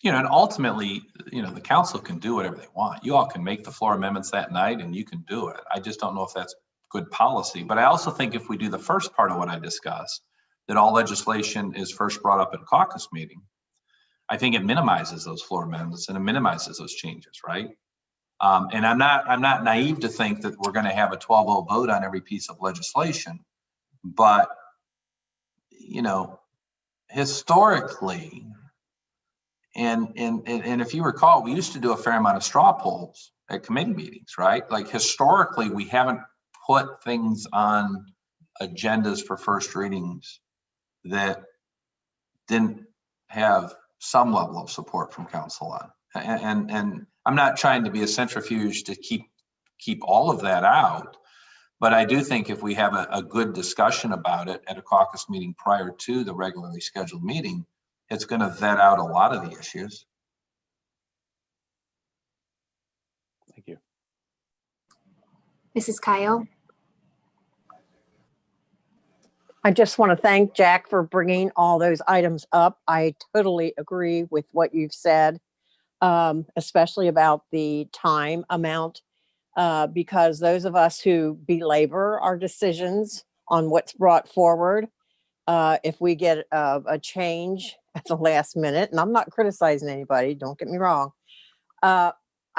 And ultimately, the council can do whatever they want. You all can make the floor amendments that night and you can do it. I just don't know if that's good policy. But I also think if we do the first part of what I discussed, that all legislation is first brought up at a caucus meeting, I think it minimizes those floor amendments and it minimizes those changes, right? And I'm not naive to think that we're going to have a 12-0 vote on every piece of legislation, but historically, and if you recall, we used to do a fair amount of straw polls at committee meetings, right? Like historically, we haven't put things on agendas for first readings that didn't have some level of support from council on. And I'm not trying to be a centrifuge to keep all of that out, but I do think if we have a good discussion about it at a caucus meeting prior to the regularly scheduled meeting, it's going to vet out a lot of the issues. Thank you. Mrs. Kyle. I just want to thank Jack for bringing all those items up. I totally agree with what you've said, especially about the time amount, because those of us who belabor our decisions on what's brought forward, if we get a change at the last minute, and I'm not criticizing anybody, don't get me wrong, I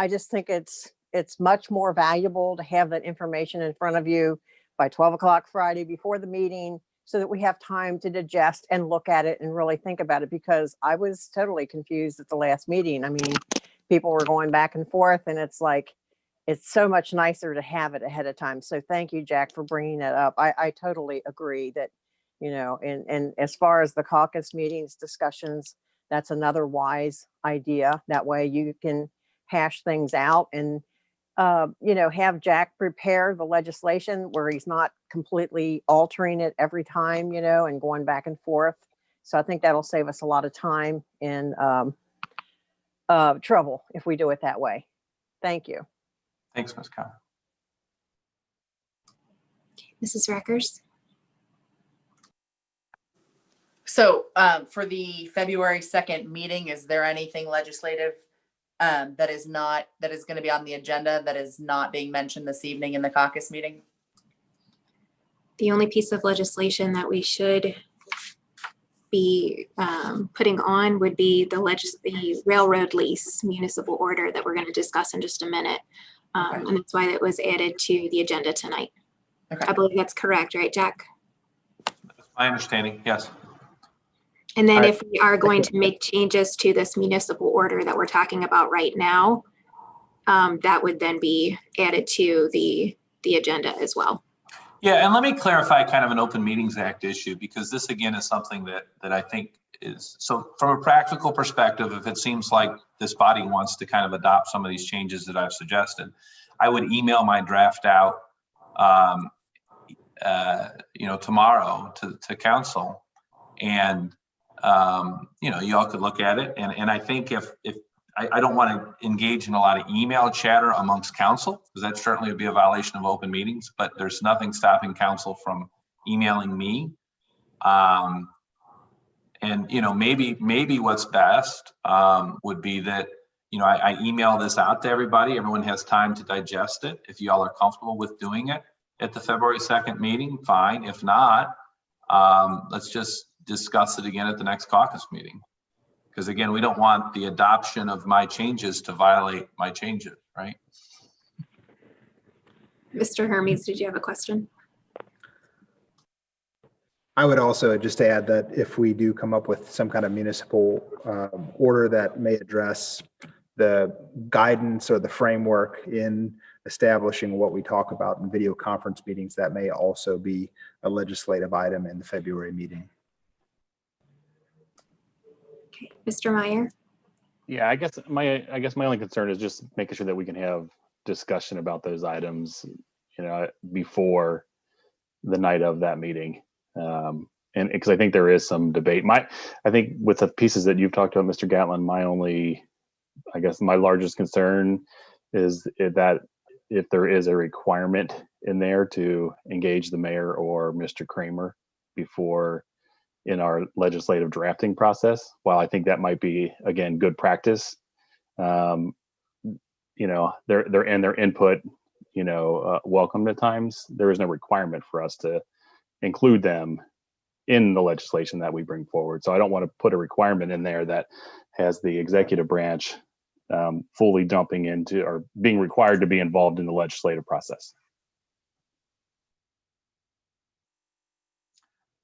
just think it's much more valuable to have that information in front of you by 12 o'clock Friday before the meeting, so that we have time to digest and look at it and really think about it, because I was totally confused at the last meeting. I mean, people were going back and forth, and it's like, it's so much nicer to have it ahead of time. So thank you, Jack, for bringing that up. I totally agree that, and as far as the caucus meetings discussions, that's another wise idea. That way you can hash things out and have Jack prepare the legislation where he's not completely altering it every time, and going back and forth. So I think that'll save us a lot of time and trouble if we do it that way. Thank you. Thanks, Ms. Kyle. Mrs. Reckers. So for the February 2nd meeting, is there anything legislative that is going to be on the agenda that is not being mentioned this evening in the caucus meeting? The only piece of legislation that we should be putting on would be the railroad lease municipal order that we're going to discuss in just a minute. Okay. And that's why it was added to the agenda tonight. Okay. I believe that's correct, right, Jack? That's My understanding, yes. And then I- if we are going to make changes to this municipal order that we're talking about right now, that would then be added to the agenda as well. Yeah, and let me clarify kind of an Open Meetings Act issue, because this again is something that I think is, so from a practical perspective, if it seems like this body wants to kind of adopt some of these changes that I've suggested, I would email my draft out, tomorrow to council, and y'all could look at it. And I think if I don't want to engage in a lot of email chatter amongst council, because that certainly would be a violation of open meetings, but there's nothing stopping council from emailing me. And maybe what's best would be that, I email this out to everybody. Everyone has time to digest it. If y'all are comfortable with doing it at the February 2nd meeting, fine. If not, let's just discuss it again at the next caucus meeting. Because again, we don't want the adoption of my changes to violate my changes, right? Mr. Hermes, did you have a question? I would also just add that if we do come up with some kind of municipal order that may address the guidance or the framework in establishing what we talk about in video conference meetings, that may also be a legislative item in the February meeting. Okay, Mr. Meyer? Yeah, I guess my only concern is just making sure that we can have discussion about those items, before the night of that meeting. And because I think there is some debate. I think with the pieces that you've talked about, Mr. Gatlin, my largest concern is that if there is a requirement in there to engage the mayor or Mr. Kramer before in our legislative drafting process, while I think that might be, again, good practice, their input, welcome at times, there is no requirement for us to include them in the legislation that we bring forward. So I don't want to put a requirement in there that has the executive branch fully dumping into or being required to be involved in the legislative process.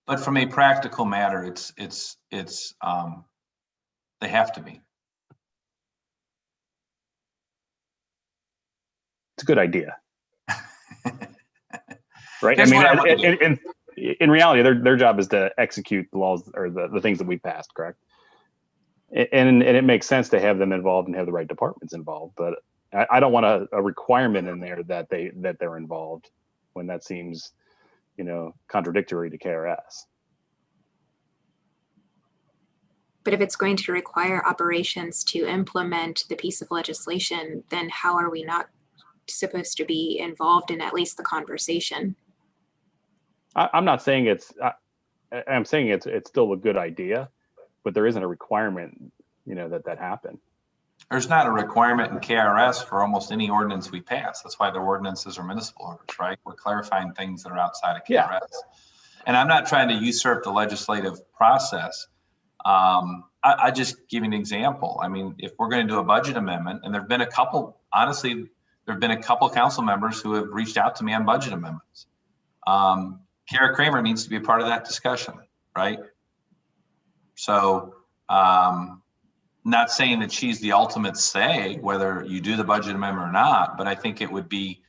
But from a practical matter, it's they have to be. It's a good idea. Right? Here's what I want to do. In reality, their job is to execute the laws or the things that we passed, correct? And it makes sense to have them involved and have the right departments involved, but I don't want a requirement in there that they're involved when that seems, contradictory to KRS. But if it's going to require operations to implement the piece of legislation, then how are we not supposed to be involved in at least the conversation? I'm not saying I'm saying it's still a good idea, but there isn't a requirement, that happen. There's not a requirement in KRS for almost any ordinance we pass. That's why their ordinances are municipal orders, right? We're clarifying things that are outside of KRS. Yeah. And I'm not trying to usurp the legislative process. I just give you an example. I mean, if we're going to do a budget amendment, and there've been a couple council members who have reached out to me on budget amendments. Kara Kramer needs to be a part of that discussion, right? So, not saying that she's the ultimate say whether you do the budget amendment or not, but I think it would be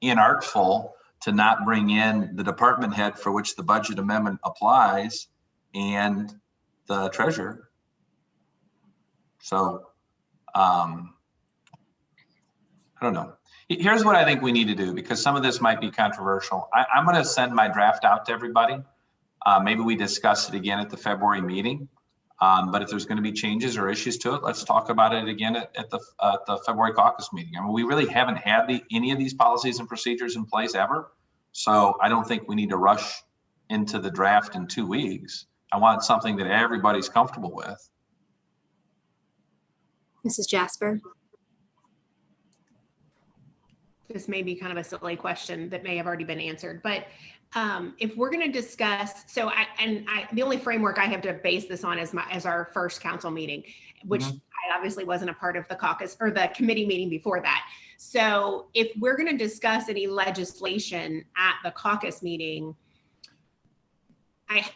inartful to not bring in the department head for which the budget amendment applies and the treasurer. So, I don't know. Here's what I think we need to do, because some of this might be controversial. I'm going to send my draft out to everybody. Maybe we discuss it again at the February meeting. But if there's going to be changes or issues to it, let's talk about it again at the February caucus meeting. I mean, we really haven't had any of these policies and procedures in place ever. So I don't think we need to rush into the draft in 2 weeks. I want something that everybody's comfortable with. Mrs. Jasper? This may be kind of a silly question that may have already been answered, but if we're going to discuss, the only framework I have to base this on is our first council meeting, which I obviously wasn't a part of the caucus or the committee meeting before that. So if we're going to discuss any legislation at the caucus meeting,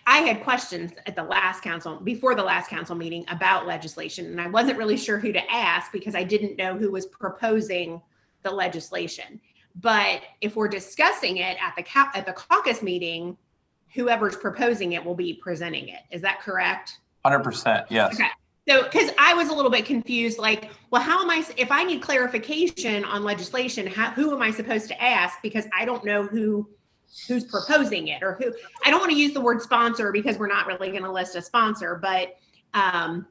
I had questions at the last council, before the last council meeting about legislation, and I wasn't really sure who to ask because I didn't know who was proposing the legislation. But if we're discussing it at the caucus meeting, whoever's proposing it will be presenting it. Is that correct? 100%, yes. Okay. So, because I was a little bit confused, like, well, how am I, if I need clarification on legislation, who am I supposed to ask? Because I don't know who's proposing it, or who. I don't want to use the word sponsor because we're not really going to list a sponsor, but I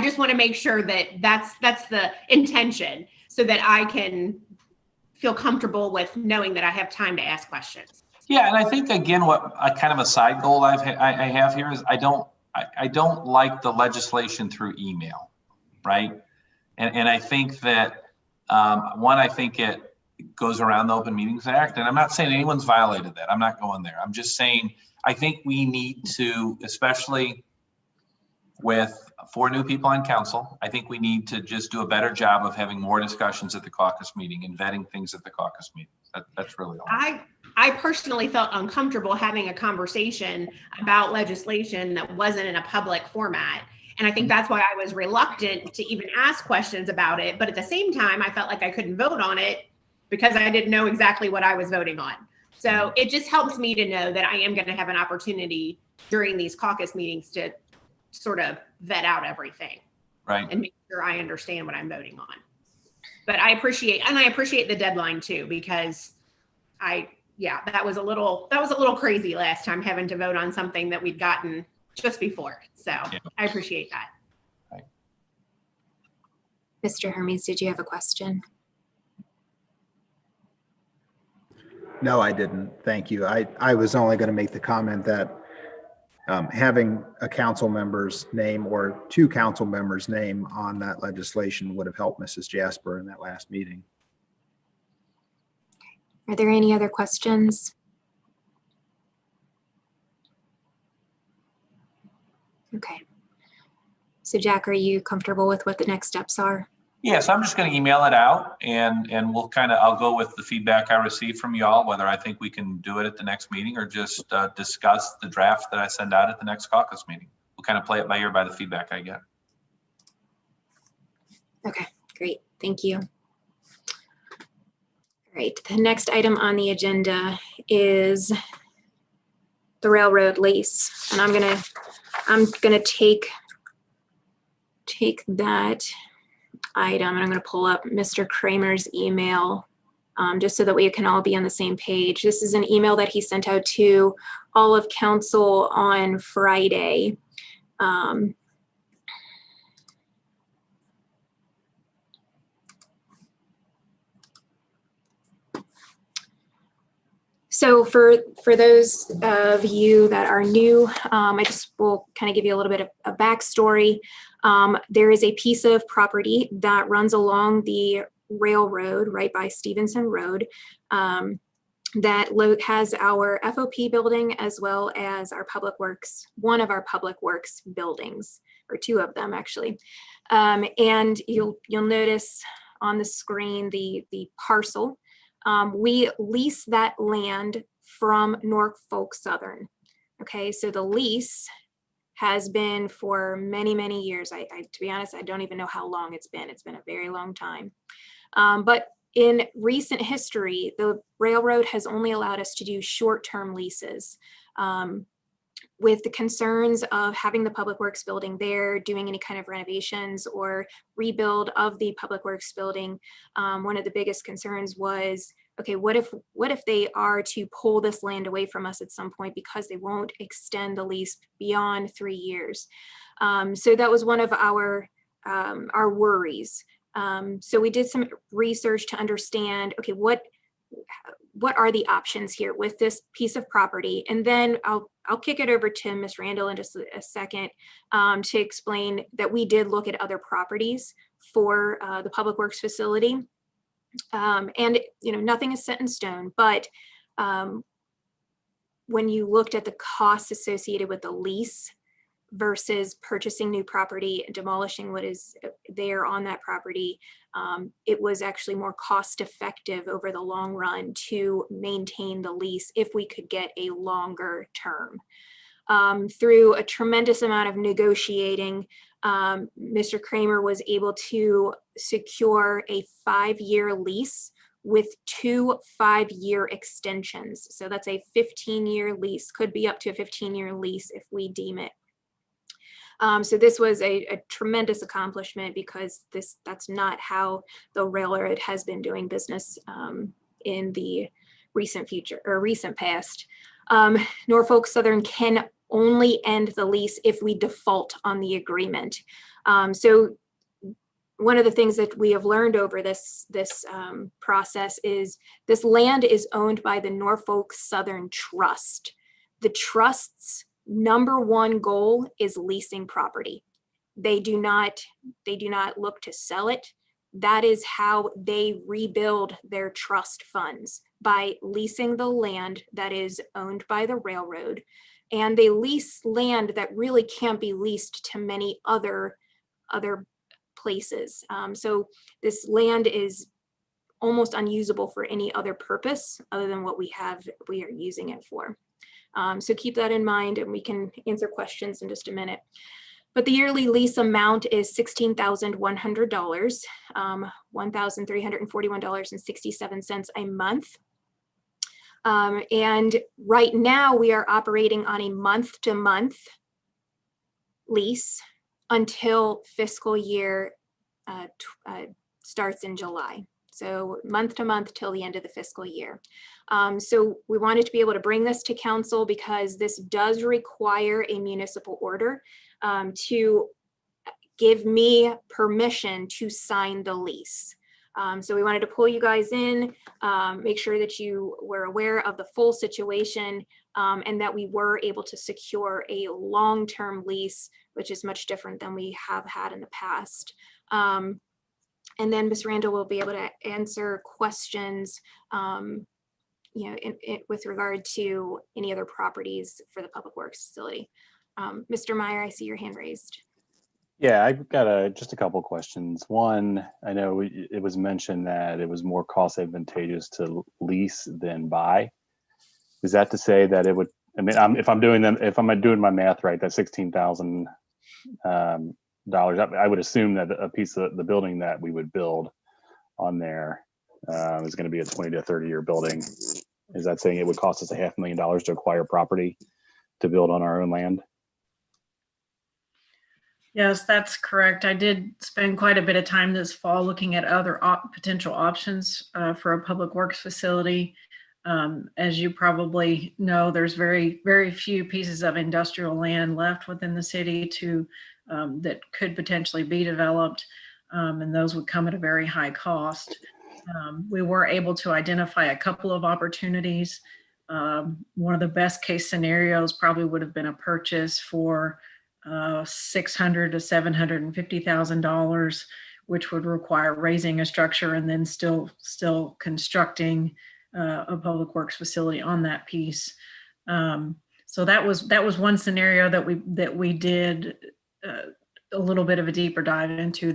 just want to make sure that that's the intention, so that I can feel comfortable with knowing that I have time to ask questions. Yeah, and I think again, what kind of a side goal I have here is I don't like the legislation through email, right? And I think that I think it goes around the Open Meetings Act, and I'm not saying anyone's violated that. I'm not going there. I'm just saying I think we need to, especially with 4 new people on council, I think we need to just do a better job of having more discussions at the caucus meeting and vetting things at the caucus meeting. That's really all. I personally felt uncomfortable having a conversation about legislation that wasn't in a public format. And I think that's why I was reluctant to even ask questions about it. But at the same time, I felt like I couldn't vote on it because I didn't know exactly what I was voting on. So it just helps me to know that I am going to have an opportunity during these caucus meetings to sort of vet out everything. Right. And make sure I understand what I'm voting on. But I appreciate the deadline too, because that was a little crazy last time, having to vote on something that we'd gotten just before. So yeah. I appreciate that. Right. Mr. Hermes, did you have a question? No, I didn't. Thank you. I was only going to make the comment that having a council member's name or 2 council members' name on that legislation would have helped Mrs. Jasper in that last meeting. Are there any other questions? Okay. So Jack, are you comfortable with what the next steps are? Yes, I'm just going to email it out, and we'll I'll go with the feedback I received from y'all, whether I think we can do it at the next meeting or just discuss the draft that I send out at the next caucus meeting. We'll kind of play it by ear by the feedback I get. Okay, great. Thank you. All right, the next item on the agenda is the railroad lease, and I'm gonna take that item, and I'm going to pull up Mr. Kramer's email just so that we can all be on the same page. This is an email that he sent out to all of council on Friday. So for those of you that are new, I just will kind of give you a little bit of a backstory. There is a piece of property that runs along the railroad right by Stevenson Road that has our FOP building as well as our public works, one of our public works buildings, or 2 of them actually. And you'll notice on the screen the parcel. We lease that land from Norfolk Southern. Okay, so the lease has been for many, many years. To be honest, I don't even know how long it's been. It's been a very long time. But in recent history, the railroad has only allowed us to do short-term leases. With the concerns of having the public works building there, doing any kind of renovations or rebuild of the public works building, one of the biggest concerns was, okay, what if they are to pull this land away from us at some point because they won't extend the lease beyond 3 years? So that was one of our worries. So we did some research to understand, okay, what are the options here with this piece of property? And then I'll kick it over to Ms. Randall in just a second to explain that we did look at other properties for the public works facility. And nothing is set in stone, but when you looked at the costs associated with the lease, versus purchasing new property, demolishing what is there on that property. It was actually more cost effective over the long run to maintain the lease if we could get a longer term. Through a tremendous amount of negotiating, Mr. Kramer was able to secure a 5-year lease with 2 5-year extensions. So that's a 15-year lease, could be up to a 15-year lease if we deem it. So this was a tremendous accomplishment because that's not how the railroad has been doing business in the recent future or recent past. Norfolk Southern can only end the lease if we default on the agreement. So one of the things that we have learned over this process is this land is owned by the Norfolk Southern Trust. The trust's #1 goal is leasing property. They do not look to sell it. That is how they rebuild their trust funds, by leasing the land that is owned by the railroad. And they lease land that really can't be leased to many other places. So this land is almost unusable for any other purpose other than what we are using it for. So keep that in mind, and we can answer questions in just a minute. But the yearly lease amount is $16,100, $1,341.67 a month. And right now we are operating on a month-to-month lease until fiscal year starts in July. So month to month till the end of the fiscal year. So we wanted to be able to bring this to council because this does require a municipal order to give me permission to sign the lease. So we wanted to pull you guys in, make sure that you were aware of the full situation, and that we were able to secure a long-term lease, which is much different than we have had in the past. And then Ms. Randall will be able to answer questions with regard to any other properties for the Public Works facility. Mr. Meyer, I see your hand raised. Yeah, I've got just a couple questions. One, I know it was mentioned that it was more cost advantageous to lease than buy. Is that to say that it would? I mean, if I'm doing my math right, that's $16,000. I would assume that a piece of the building that we would build on there is going to be a 20 to 30-year building. Is that saying it would cost us $500,000 to acquire property to build on our own land? Yes, that's correct. I did spend quite a bit of time this fall looking at other potential options for a public works facility. As you probably know, there's very, very few pieces of industrial land left within the city that could potentially be developed, and those would come at a very high cost. We were able to identify a couple of opportunities. One of the best case scenarios probably would have been a purchase for $600,000 to $750,000, which would require raising a structure and then still constructing a public works facility on that piece. So that was one scenario that we did a little bit of a deeper dive into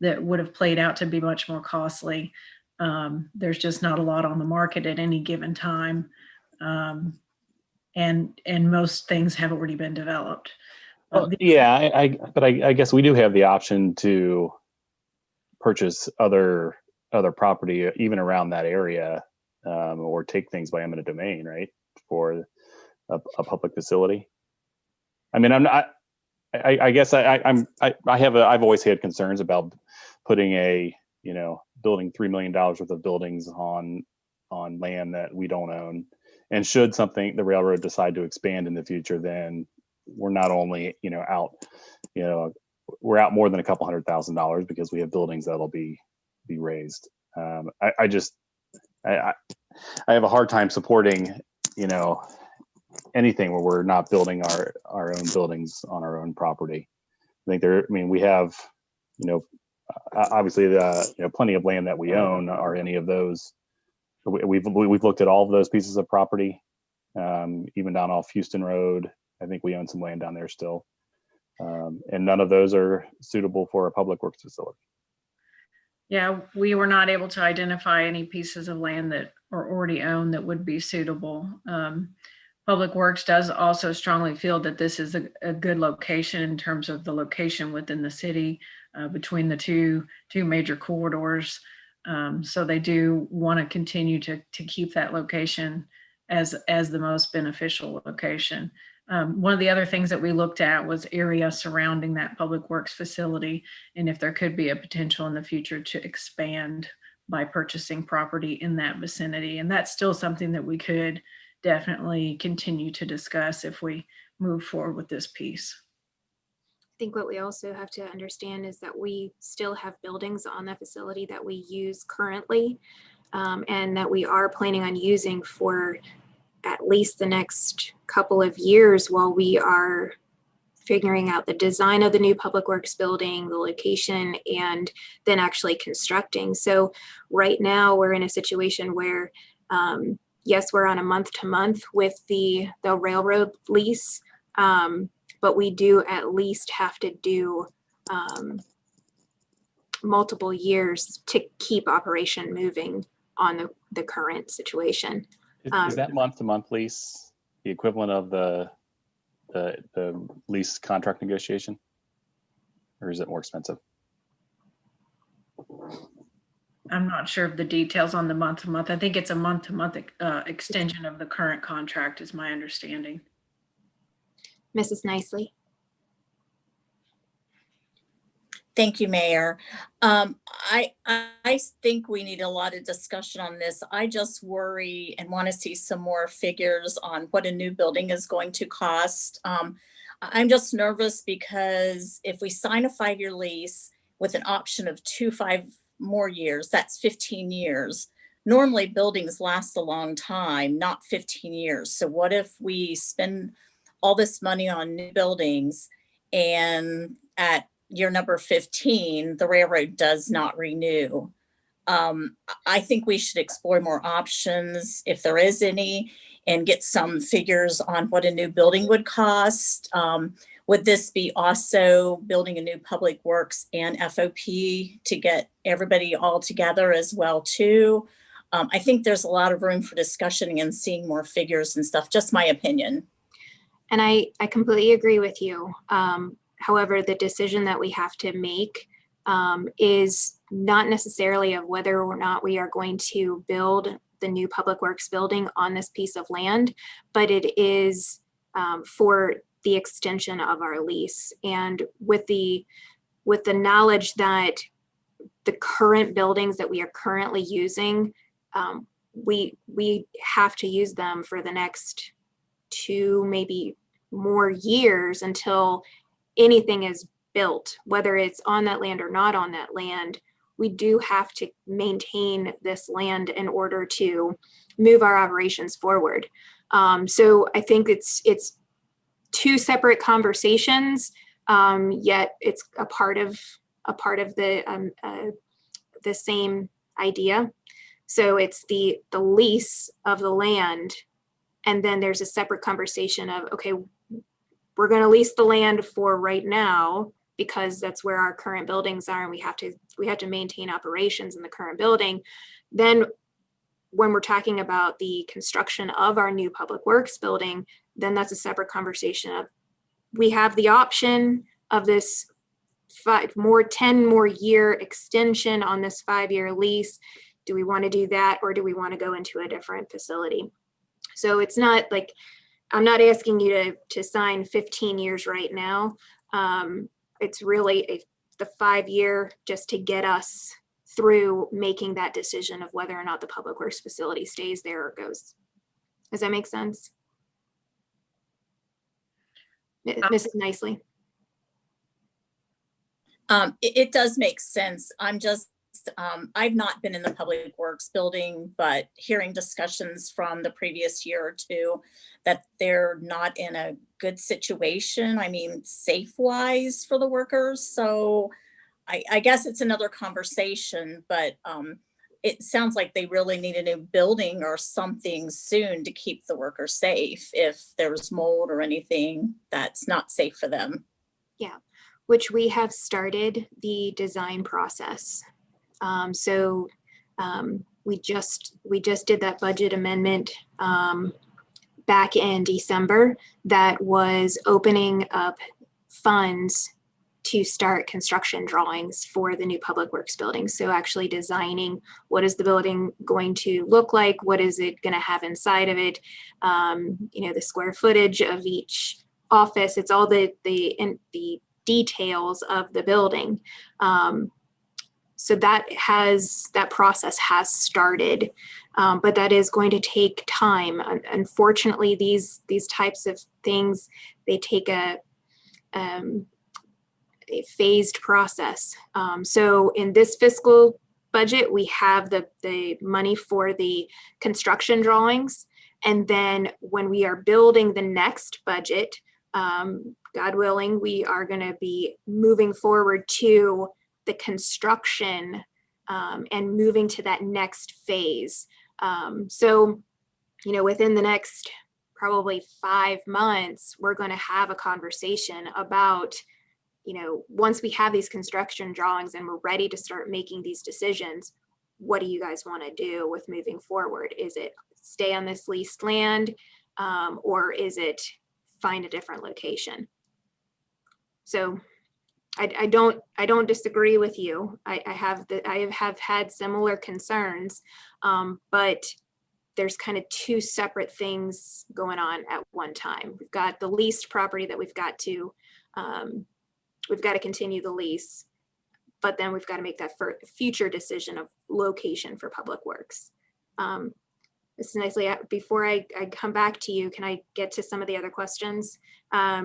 that would have played out to be much more costly. There's just not a lot on the market at any given time, and most things have already been developed. Well, yeah, but I guess we do have the option to purchase other property even around that area, or take things by eminent domain, right, for a public facility. I mean, I guess I've always had concerns about putting building $3 million worth of buildings on land that we don't own. And should the railroad decide to expand in the future, then we're not only out we're out more than a couple $100,000 because we have buildings that'll be raised. I have a hard time supporting anything where we're not building our own buildings on our own property. We have obviously plenty of land that we own. Are any of those? We've looked at all of those pieces of property, even down off Houston Road. I think we own some land down there still. And none of those are suitable for a public works facility. Yeah, we were not able to identify any pieces of land that are already owned that would be suitable. Public Works does also strongly feel that this is a good location in terms of the location within the city between the two major corridors. So they do want to continue to keep that location as the most beneficial location. One of the other things that we looked at was area surrounding that public works facility, and if there could be a potential in the future to expand by purchasing property in that vicinity. And that's still something that we could definitely continue to discuss if we move forward with this piece. I think what we also have to understand is that we still have buildings on that facility that we use currently, and that we are planning on using for at least the next couple of years while we are figuring out the design of the new public works building, the location, and then actually constructing. So right now we're in a situation where, yes, we're on a month-to-month with the railroad lease, but we do at least have to do multiple years to keep operation moving on the current situation. Is that month-to-month lease the equivalent of the lease contract negotiation, or is it more expensive? I'm not sure of the details on the month-to-month. I think it's a month-to-month extension of the current contract is my understanding. Mrs. Nicely? Thank you, Mayor. I think we need a lot of discussion on this. I just worry and want to see some more figures on what a new building is going to cost. I'm just nervous because if we sign a 5-year lease with an option of 5 more years, that's 15 years. Normally buildings last a long time, not 15 years. So what if we spend all this money on new buildings and at year number 15, the railroad does not renew? I think we should explore more options if there is any and get some figures on what a new building would cost. Would this be also building a new public works and FOP to get everybody all together as well too? I think there's a lot of room for discussion and seeing more figures and stuff, just my opinion. And I completely agree with you. However, the decision that we have to make is not necessarily of whether or not we are going to build the new public works building on this piece of land, but it is for the extension of our lease. And with the knowledge that the current buildings that we are currently using, we have to use them for the next 2, maybe more years until anything is built, whether it's on that land or not on that land. We do have to maintain this land in order to move our operations forward. So I think it's 2 separate conversations, yet it's a part of the same idea. So it's the lease of the land, and then there's a separate conversation of, okay, we're going to lease the land for right now because that's where our current buildings are, and we have to maintain operations in the current building. Then when we're talking about the construction of our new public works building, then that's a separate conversation of, we have the option of this 10 more year extension on this 5-year lease. Do we want to do that, or do we want to go into a different facility? So it's not like, I'm not asking you to sign 15 years right now. It's really the 5-year just to get us through making that decision of whether or not the public works facility stays there or goes. Does that make sense? Mrs. Nicely? It does make sense. I'm just, I've not been in the public works building, but hearing discussions from the previous year or 2 that they're not in a good situation. I mean, safe wise for the workers. So I guess it's another conversation, but it sounds like they really need a new building or something soon to keep the workers safe if there's mold or anything that's not safe for them. which we have started the design process. We just did that budget amendment back in December that was opening up funds to start construction drawings for the new public works building. So actually designing what is the building going to look like, what is it going to have inside of it, the square footage of each office. It's all the details of the building. So that process has started, but that is going to take time. Unfortunately, these types of things, they take a phased process. So in this fiscal budget, we have the money for the construction drawings. And then when we are building the next budget, God willing, we are going to be moving forward to the construction and moving to that next phase. Within the next probably 5 months, we're going to have a conversation about, once we have these construction drawings and we're ready to start making these decisions, what do you guys want to do with moving forward? Is it stay on this leased land, or is it find a different location? So I don't disagree with you. I have had similar concerns, but there's kind of two separate things going on at one time. We've got the leased property that we've got to continue the lease, but then we've got to make that future decision of location for public works. Ms. Nicely, before I come back to you, can I get to some of the other questions? I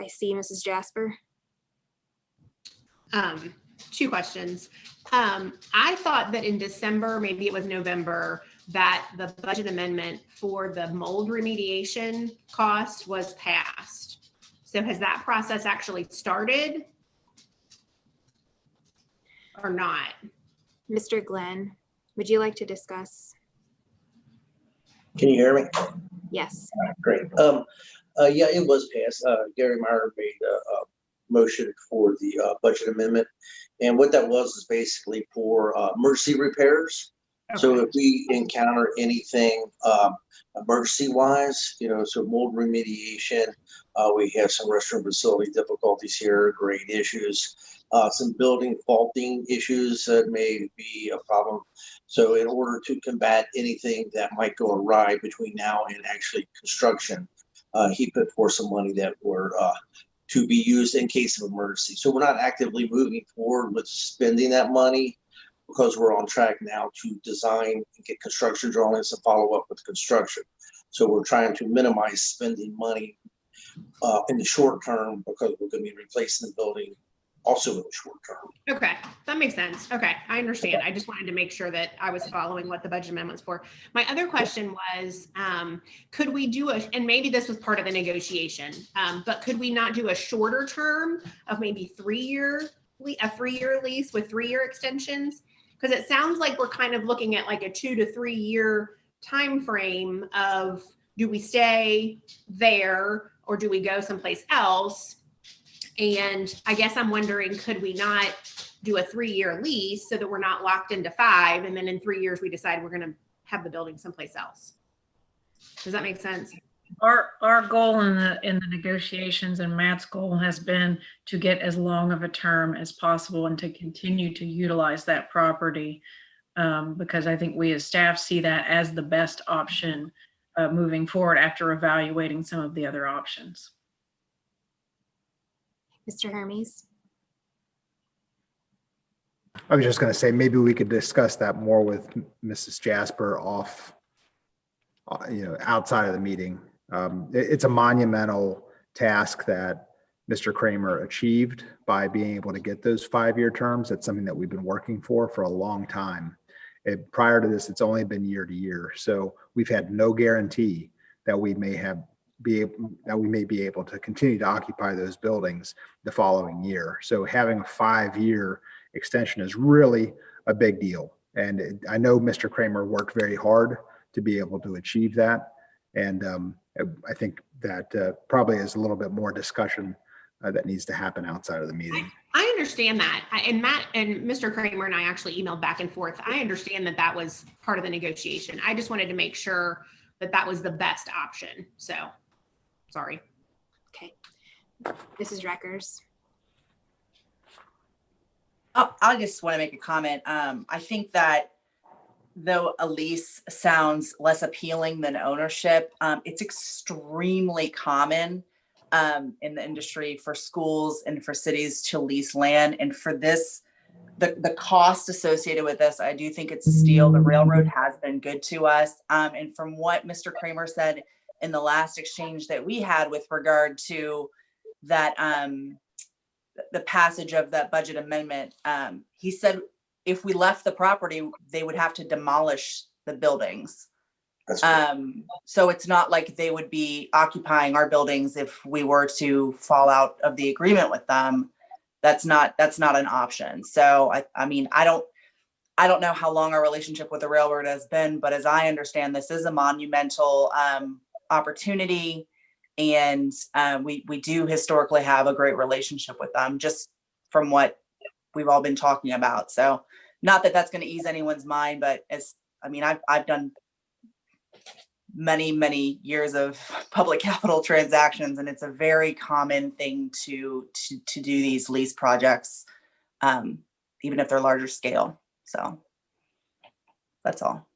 see Mrs. Jasper. 2 questions. I thought that in December, maybe it was November, that the budget amendment for the mold remediation cost was passed. So has that process actually started or not? Mr. Glenn, would you like to discuss? Can you hear me? Yes. Great. Yeah, it was passed. Gary Meyer made a motion for the budget amendment. And what that was is basically for emergency repairs. Okay. So if we encounter anything emergency wise, so mold remediation, we have some restroom facility difficulties here, grade issues, some building faulting issues that may be a problem. So in order to combat anything that might go awry between now and actually construction, he put forth some money that were to be used in case of emergency. So we're not actively moving forward with spending that money because we're on track now to design and get construction drawings and follow up with construction. So we're trying to minimize spending money in the short term because we're going to be replacing the building also in the short term. Okay, that makes sense. Okay, I understand. I just wanted to make sure that I was following what the budget amendment was for. My other question was, could we do and maybe this was part of the negotiation, but could we not do a shorter term of maybe a 3-year lease with 3-year extensions? Because it sounds like we're kind of looking at like a 2 to 3 year time frame of, do we stay there or do we go someplace else? And I guess I'm wondering, could we not do a 3-year lease so that we're not locked into 5, and then in 3 years we decide we're going to have the building someplace else? Does that make sense? Our goal in the negotiations, and Matt's goal, has been to get as long of a term as possible and to continue to utilize that property, because I think we as staff see that as the best option moving forward after evaluating some of the other options. Mr. Hermes? I was just going to say, maybe we could discuss that more with Mrs. Jasper off, outside of the meeting. It's a monumental task that Mr. Kramer achieved by being able to get those 5-year terms. That's something that we've been working for a long time. Prior to this, it's only been year to year. So we've had no guarantee that we may be able to continue to occupy those buildings the following year. So having a 5-year extension is really a big deal. And I know Mr. Kramer worked very hard to be able to achieve that. And I think that probably is a little bit more discussion that needs to happen outside of the meeting. I understand that. And Matt and Mr. Kramer and I actually emailed back and forth. I understand that that was part of the negotiation. I just wanted to make sure that that was the best option. So, sorry. Okay. Mrs. Reckers. Oh, I just want to make a comment. I think that though a lease sounds less appealing than ownership, it's extremely common in the industry for schools and for cities to lease land. And for this, the cost associated with this, I do think it's a steal. The railroad has been good to us. And from what Mr. Kramer said in the last exchange that we had with regard to that, the passage of that budget amendment, he said if we left the property, they would have to demolish the buildings. So it's not like they would be occupying our buildings if we were to fall out of the agreement with them. That's not an option. So I mean, I don't know how long our relationship with the railroad has been, but as I understand, this is a monumental opportunity. And we do historically have a great relationship with them, just from what we've all been talking about. So not that that's going to ease anyone's mind, but I've done many years of public capital transactions, and it's a very common thing to do these lease projects, even if they're larger scale. So that's all.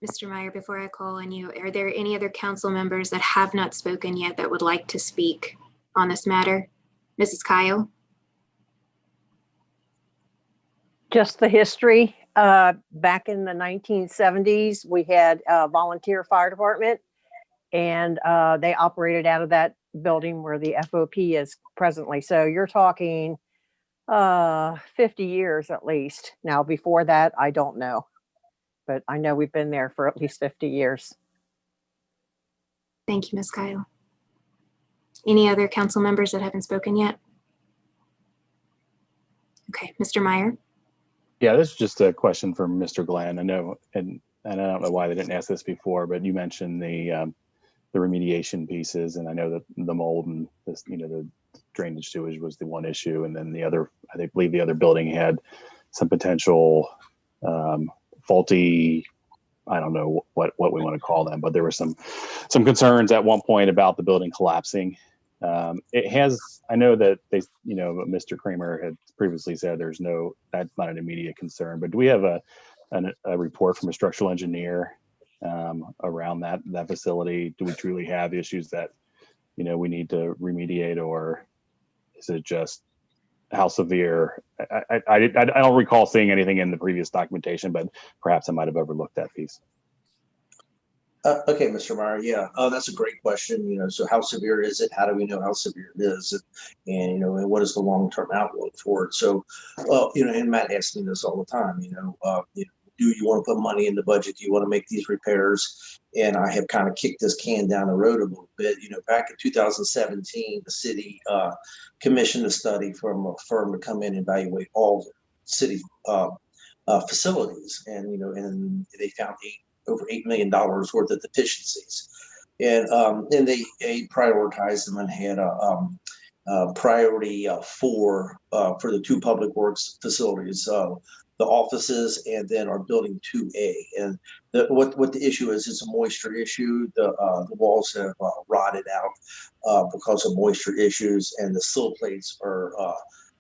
Mr. Meyer, before I call on you, are there any other council members that have not spoken yet that would like to speak on this matter? Mrs. Kyle? Just the history. Back in the 1970s, we had a volunteer fire department, and they operated out of that building where the FOP is presently. So you're talking 50 years at least. Now, before that, I don't know. But I know we've been there for at least 50 years. Thank you, Ms. Kyle. Any other council members that haven't spoken yet? Okay, Mr. Meyer. Yeah, this is just a question for Mr. Glenn. I know, and I don't know why they didn't ask this before, but you mentioned the remediation pieces, and I know that the mold and this, the drainage sewage was the one issue, and then the other, I believe the other building had some potential faulty, I don't know what we want to call them, but there were some concerns at one point about the building collapsing. I know that they, Mr. Kramer had previously said that's not an immediate concern, but do we have a report from a structural engineer around that facility? Do we truly have issues that, we need to remediate, or is it just how severe? I don't recall seeing anything in the previous documentation, but perhaps I might have overlooked that piece. Okay, Mr. Meyer. Yeah, that's a great question. So how severe is it? How do we know how severe it is? And and what is the long-term outlook for it? So, and Matt asks me this all the time. Do you want to put money in the budget? Do you want to make these repairs? And I have kind of kicked this can down the road a little bit. Back in 2017, the city commissioned a study from a firm to come in and evaluate all the city facilities, and they found over $8 million worth of deficiencies, and they prioritized them and had a priority for the two public works facilities, the offices, and then our building 2A. And what the issue is, it's a moisture issue. The walls have rotted out because of moisture issues, and the sill plates are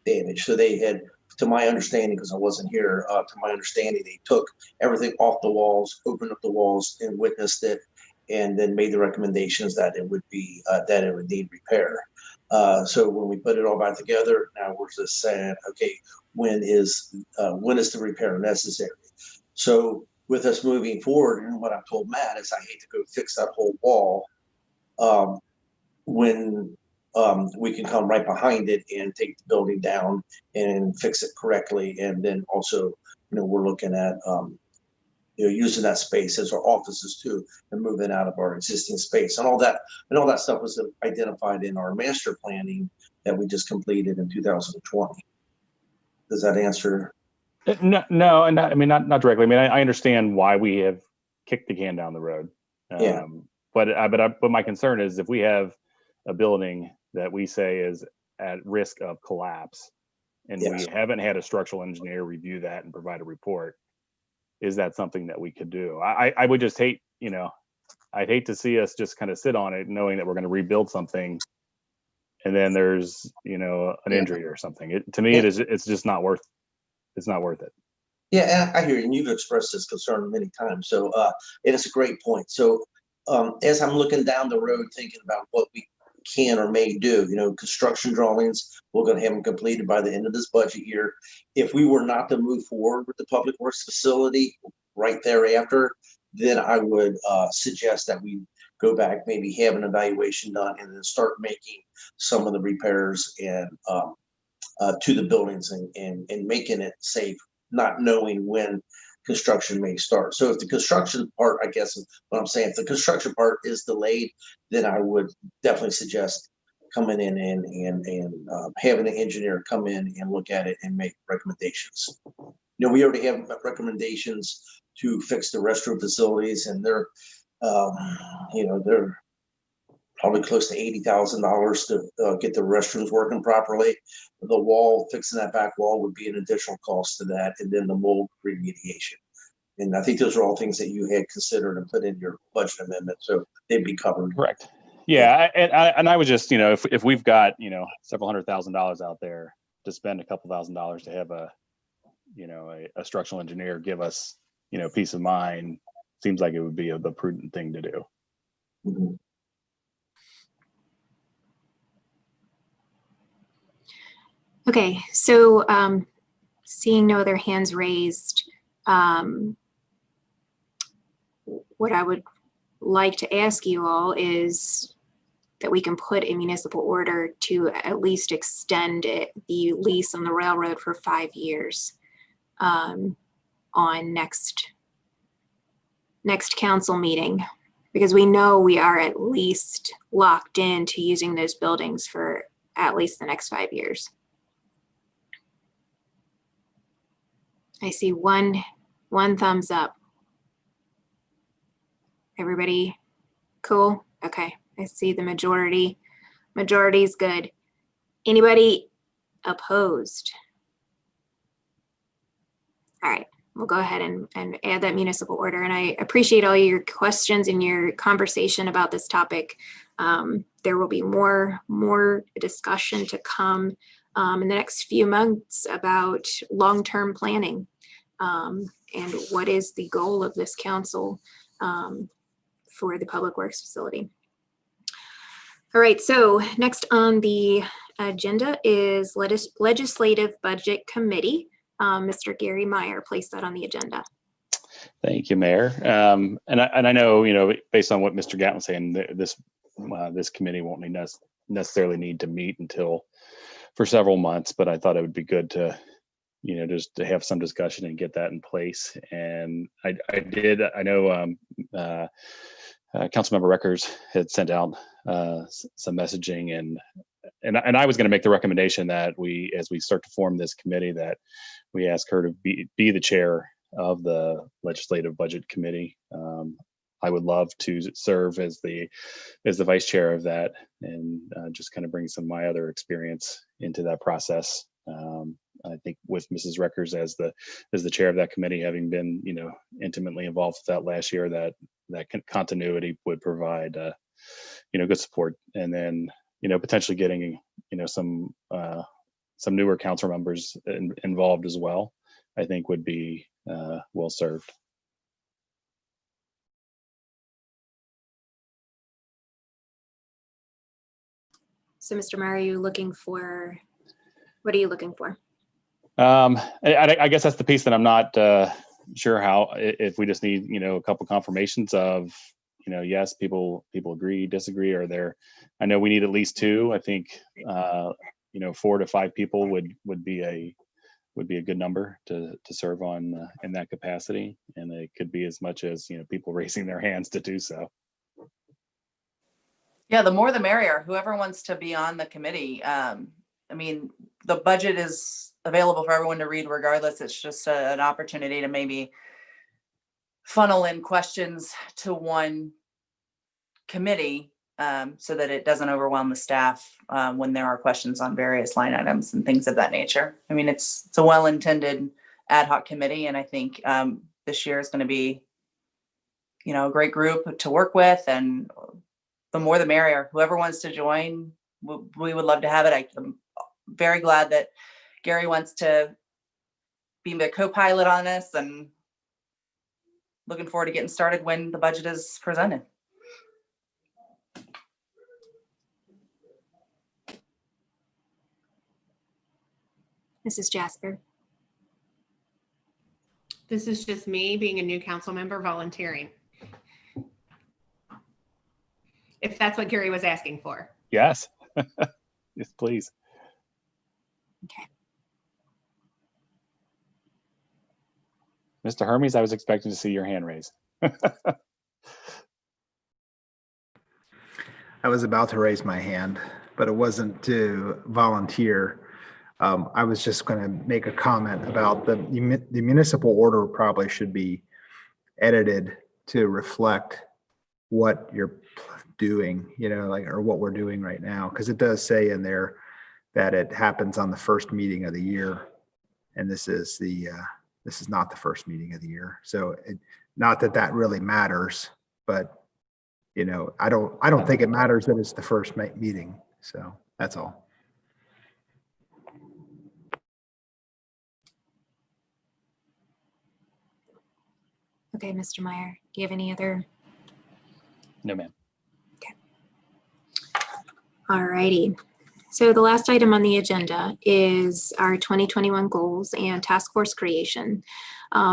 damaged. So they had, to my understanding, because I wasn't here, to my understanding, they took everything off the walls, opened up the walls, and witnessed it, and then made the recommendations that it would need repair. So when we put it all back together, now we're just saying, okay, when is the repair necessary? So with us moving forward, and what I've told Matt is, I hate to go fix that whole wall when we can come right behind it and take the building down and fix it correctly. And then also, we're looking at using that space as our offices too, and moving out of our existing space, and all that stuff was identified in our master planning that we just completed in 2020. Does that answer? No, and not directly. I understand why we have kicked the can down the road. But my concern is, if we have a building that we say is at risk of collapse, and Yes. we haven't had a structural engineer review that and provide a report, is that something that we could do? I would just hate, I'd hate to see us just kind of sit on it knowing that we're going to rebuild something and then there's, an injury or something. To me, it's just not worth, it's not worth it. Yeah, I hear you, and you've expressed this concern many times. So, it is a great point. So, as I'm looking down the road, thinking about what we can or may do, construction drawings, we're going to have them completed by the end of this budget year. If we were not to move forward with the public works facility right thereafter, then I would suggest that we go back, maybe have an evaluation done, and then start making some of the repairs and to the buildings and making it safe, not knowing when construction may start. So if the construction part, I guess what I'm saying, if the construction part is delayed, then I would definitely suggest coming in and having an engineer come in and look at it and make recommendations. We already have recommendations to fix the restroom facilities, and they're probably close to $80,000 to get the restrooms working properly. The wall, fixing that back wall would be an additional cost to that, and then the mold remediation. And I think those are all things that you had considered and put in your budget amendment, so they'd be covered. Correct. Yeah, and I was just, if we've got, several $100,000 out there to spend a couple $1,000s to have a structural engineer give us, peace of mind, seems like it would be the prudent thing to do. Mm-hmm. Okay, so seeing no other hands raised, what I would like to ask you all is that we can put a municipal order to at least extend the lease on the railroad for 5 years on next council meeting, because we know we are at least locked into using those buildings for at least the next 5 years. I see one thumbs up. Everybody cool? Okay, I see the majority. Majority's good. Anybody opposed? All right, we'll go ahead and add that municipal order. And I appreciate all your questions and your conversation about this topic. There will be more discussion to come in the next few months about long-term planning and what is the goal of this council for the Public Works facility. All right, so next on the agenda is Legislative Budget Committee. Mr. Gary Meyer placed that on the agenda. Thank you, Mayor. And I know, based on what Mr. Gatlin was saying, this committee won't necessarily need to meet until for several months, but I thought it would be good to, just to have some discussion and get that in place. And I know Councilmember Reckers had sent out some messaging, and I was going to make the recommendation that we, as we start to form this committee, that we ask her to be the chair of the Legislative Budget Committee. I would love to serve as the vice chair of that, and just kind of bring some of my other experience into that process. I think with Mrs. Reckers as the chair of that committee, having been intimately involved with that last year, that continuity would provide good support, and then potentially getting some newer council members involved as well, I think would be well served. So, Mr. Meyer, what are you looking for? I guess that's the piece that I'm not sure how, if we just need, a couple confirmations of, yes, people agree, disagree, or I know we need at least 2. I think, 4 to 5 people would be a good number to serve on in that capacity. And it could be as much as, people raising their hands to do so. Yeah, the more the merrier. Whoever wants to be on the committee. The budget is available for everyone to read regardless. It's just an opportunity to maybe funnel in questions to one committee so that it doesn't overwhelm the staff when there are questions on various line items and things of that nature. I mean, it's a well-intended ad hoc committee, and I think this year is going to be, a great group to work with, and the more the merrier. Whoever wants to join, we would love to have it. I'm very glad that Gary wants to be the co-pilot on this, and looking forward to getting started when the budget is presented. Mrs. Jasper. This is just me being a new council member volunteering. If that's what Gary was asking for. Yes. Yes, please. Okay. Mr. Hermes, I was expecting to see your hand raised. I was about to raise my hand, but it wasn't to volunteer. I was just going to make a comment about the municipal order probably should be edited to reflect what you're doing, or what we're doing right now, because it does say in there that it happens on the first meeting of the year, and this is not the first meeting of the year. So not that really matters, but I don't think it matters that it's the first meeting. So that's all. Okay, Mr. Meyer, do you have any other? No, ma'am. Okay. All righty. So the last item on the agenda is our 2021 goals and task force creation.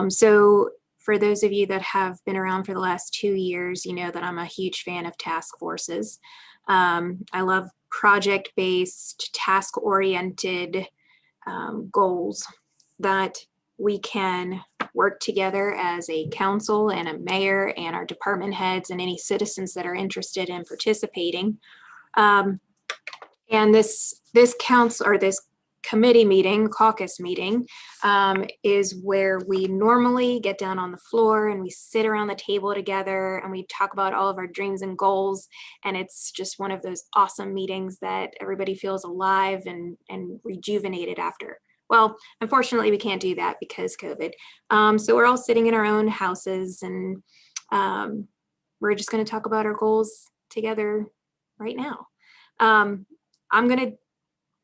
So for those of you that have been around for the last 2 years, you know that I'm a huge fan of task forces. I love project-based, task-oriented goals that we can work together as a council and a mayor and our department heads and any citizens that are interested in participating. And this council, or this committee meeting, caucus meeting, is where we normally get down on the floor and we sit around the table together and we talk about all of our dreams and goals. And it's just one of those awesome meetings that everybody feels alive and rejuvenated after. Well, unfortunately, we can't do that because COVID. So we're all sitting in our own houses, and we're just going to talk about our goals together right now. I'm going to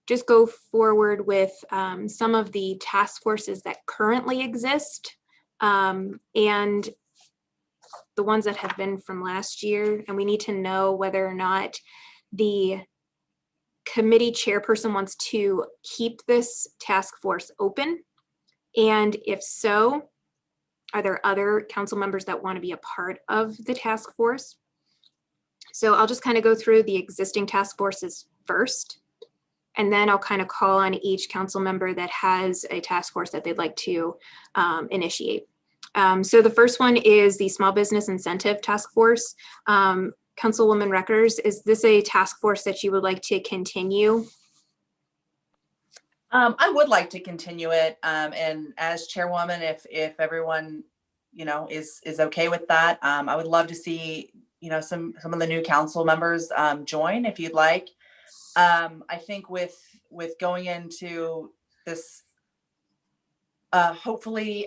just go forward with some of the task forces that currently exist and the ones that have been from last year. And we need to know whether or not the committee chairperson wants to keep this task force open. And if so, are there other council members that want to be a part of the task force? So I'll just kind of go through the existing task forces first, and then I'll kind of call on each council member that has a task force that they'd like to initiate. So the first one is the Small Business Incentive Task Force. Councilwoman Reckers, is this a task force that you would like to continue? I would like to continue it, and as chairwoman, if everyone is okay with that, I would love to see some of the new council members join if you'd like. I think with going into this hopefully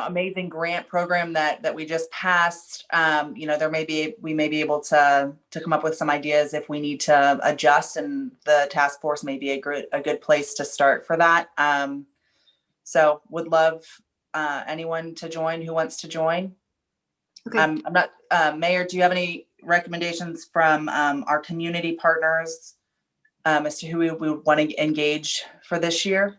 amazing grant program that we just passed, we may be able to come up with some ideas if we need to adjust, and the task force may be a good place to start for that. So would love anyone to join who wants to join. Okay. I'm not, Mayor, do you have any recommendations from our community partners as to who we want to engage for this year?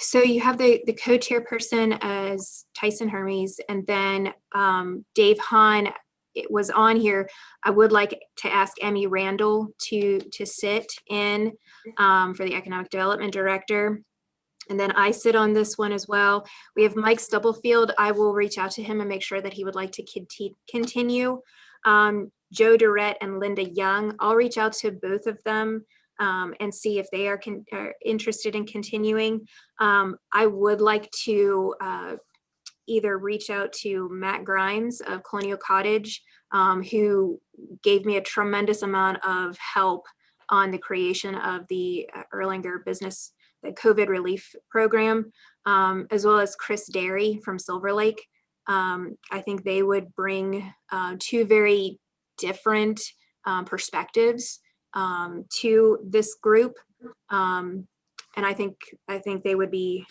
So you have the co-chairperson as Tyson Hermes, and then Dave Hahn, it was on here. I would like to ask Emmy Randall to sit in for the Economic Development Director. And then I sit on this one as well. We have Mike Stubblefield. I will reach out to him and make sure that he would like to continue. Joe Durrett and Linda Young, I'll reach out to both of them and see if they are interested in continuing. I would like to either reach out to Matt Grimes of Colonial Cottage, who gave me a tremendous amount of help on the creation of the Erlanger business, the COVID relief program, as well as Chris Derry from Silver Lake. I think they would bring two very different perspectives to this group. And I think they would be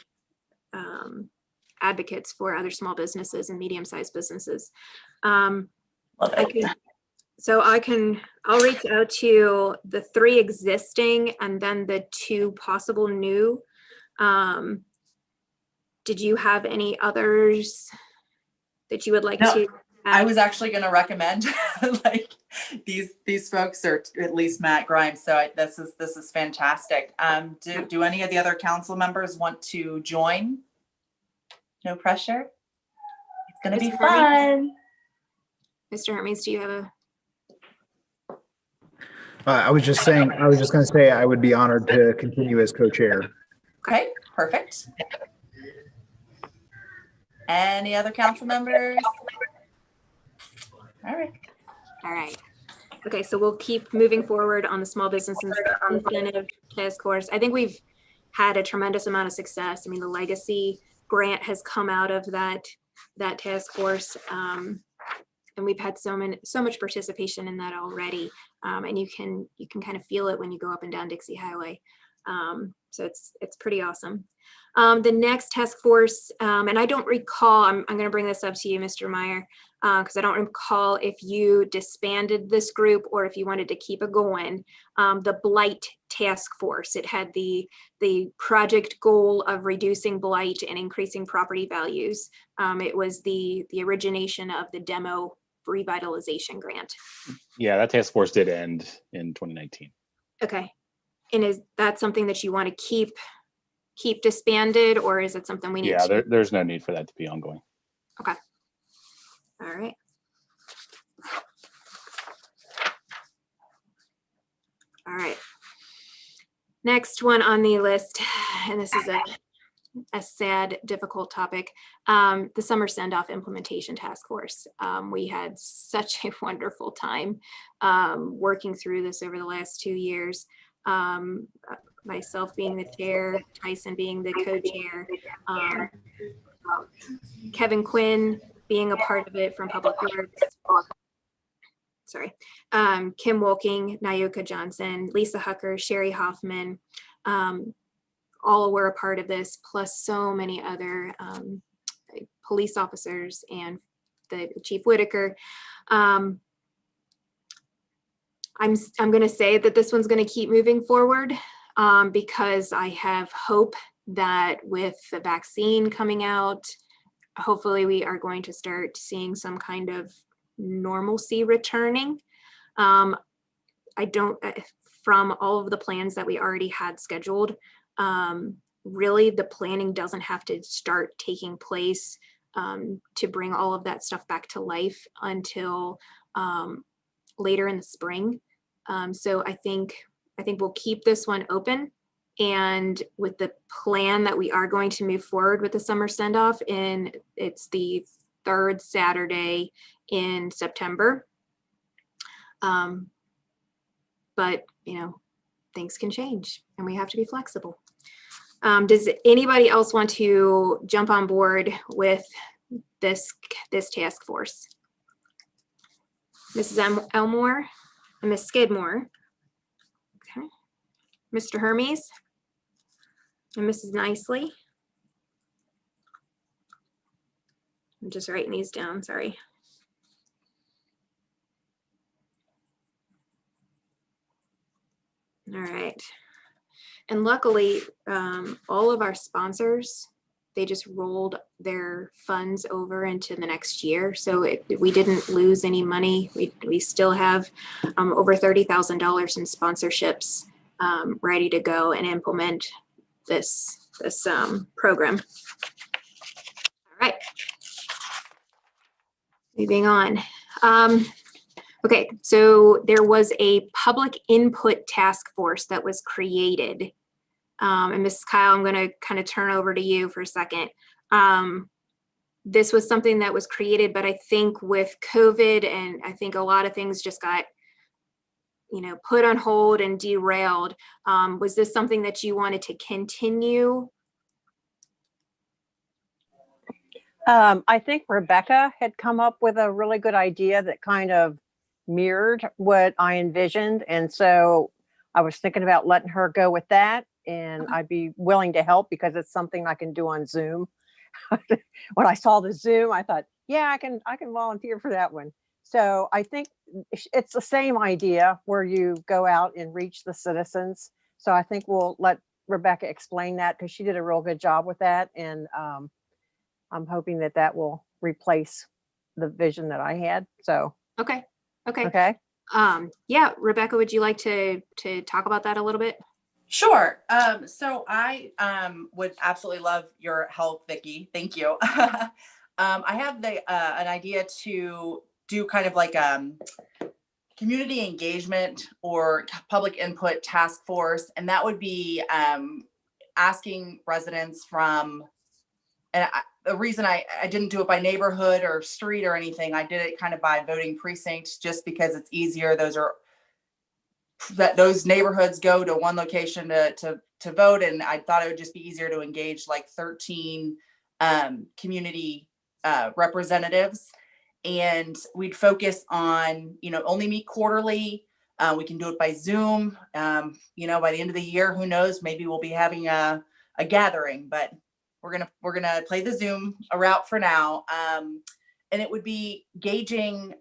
advocates for other small businesses and medium-sized businesses. Love it. I'll reach out to the 3 existing and then the 2 possible new. Did you have any others that you would like No, to I add? was actually going to recommend like these folks, or at least Matt Grimes. So this is fantastic. Do any of the other council members want to join? No pressure. It's going to be Mr. Hermes? fun. Mr. Hermes, do you have a? I was just going to say I would be honored to continue as co-chair. Okay, perfect. Any other council members? All right. Okay, so we'll keep moving forward on the small business incentive task force. I think we've had a tremendous amount of success. I mean, the legacy grant has come out of that task force, and we've had so much participation in that already. And you can kind of feel it when you go up and down Dixie Highway. So it's pretty awesome. The next task force, and I don't recall, I'm going to bring this up to you, Mr. Meyer, because I don't recall if you disbanded this group or if you wanted to keep it going. The Blight Task Force, it had the project goal of reducing blight and increasing property values. It was the origination of the demo revitalization grant. Yeah, that task force did end in 2019. Okay. And is that something that you want to keep disbanded, or is it something we need to? Yeah, there's no need for that to be ongoing. Okay. All right. All right. Next one on the list, and this is a sad, difficult topic, the Summer Send-Off Implementation Task Force. We had such a wonderful time working through this over the last 2 years. Myself being the chair, Tyson being the co-chair, Kevin Quinn being a part of it from Public Works. Sorry, Kim Wolking, Nyoka Johnson, Lisa Hucker, Sherry Hoffman, all were a part of this, plus so many other police officers and the Chief Whitaker. I'm going to say that this one's going to keep moving forward because I have hope that with the vaccine coming out, hopefully we are going to start seeing some kind of normalcy returning. I don't, from all of the plans that we already had scheduled, really the planning doesn't have to start taking place to bring all of that stuff back to life until later in the spring. So I think we'll keep this one open, and with the plan that we are going to move forward with the summer send-off, and it's the 3rd Saturday in September. But things can change and we have to be flexible. Does anybody else want to jump on board with this task force? Mrs. Elmore and Ms. Skidmore. Okay. Mr. Hermes and Mrs. Nicely. I'm just writing these down, sorry. All right. And luckily, all of our sponsors, they just rolled their funds over into the next year. So we didn't lose any money. We still have over $30,000 in sponsorships ready to go and implement this program. All right. Moving on. Okay, so there was a public input task force that was created. And Mrs. Kyle, I'm going to kind of turn over to you for a second. this was something that was created, but I think with COVID and I think a lot of things just got, put on hold and derailed. Was this something that you wanted to continue? I think Rebecca had come up with a really good idea that kind of mirrored what I envisioned. And so I was thinking about letting her go with that. And I'd be willing to help because it's something I can do on Zoom. When I saw the Zoom, I thought, yeah, I can volunteer for that one. So I think it's the same idea where you go out and reach the citizens. So I think we'll let Rebecca explain that because she did a real good job with that. And I'm hoping that will replace the vision that I had. So, Okay. okay. Yeah, Rebecca, would you like to talk about that a little bit? Sure. So I would absolutely love your help, Vicki. Thank you. I have an idea to do kind of like community engagement or public input task force, and that would be asking residents from. And the reason I didn't do it by neighborhood or street or anything, I did it kind of by voting precinct, just because it's easier. Those neighborhoods go to one location to vote. And I thought it would just be easier to engage like 13 community representatives. And we'd focus on, only meet quarterly. We can do it by Zoom. By the end of the year, who knows, maybe we'll be having a gathering, but we're gonna play the Zoom route for now. And it would be gauging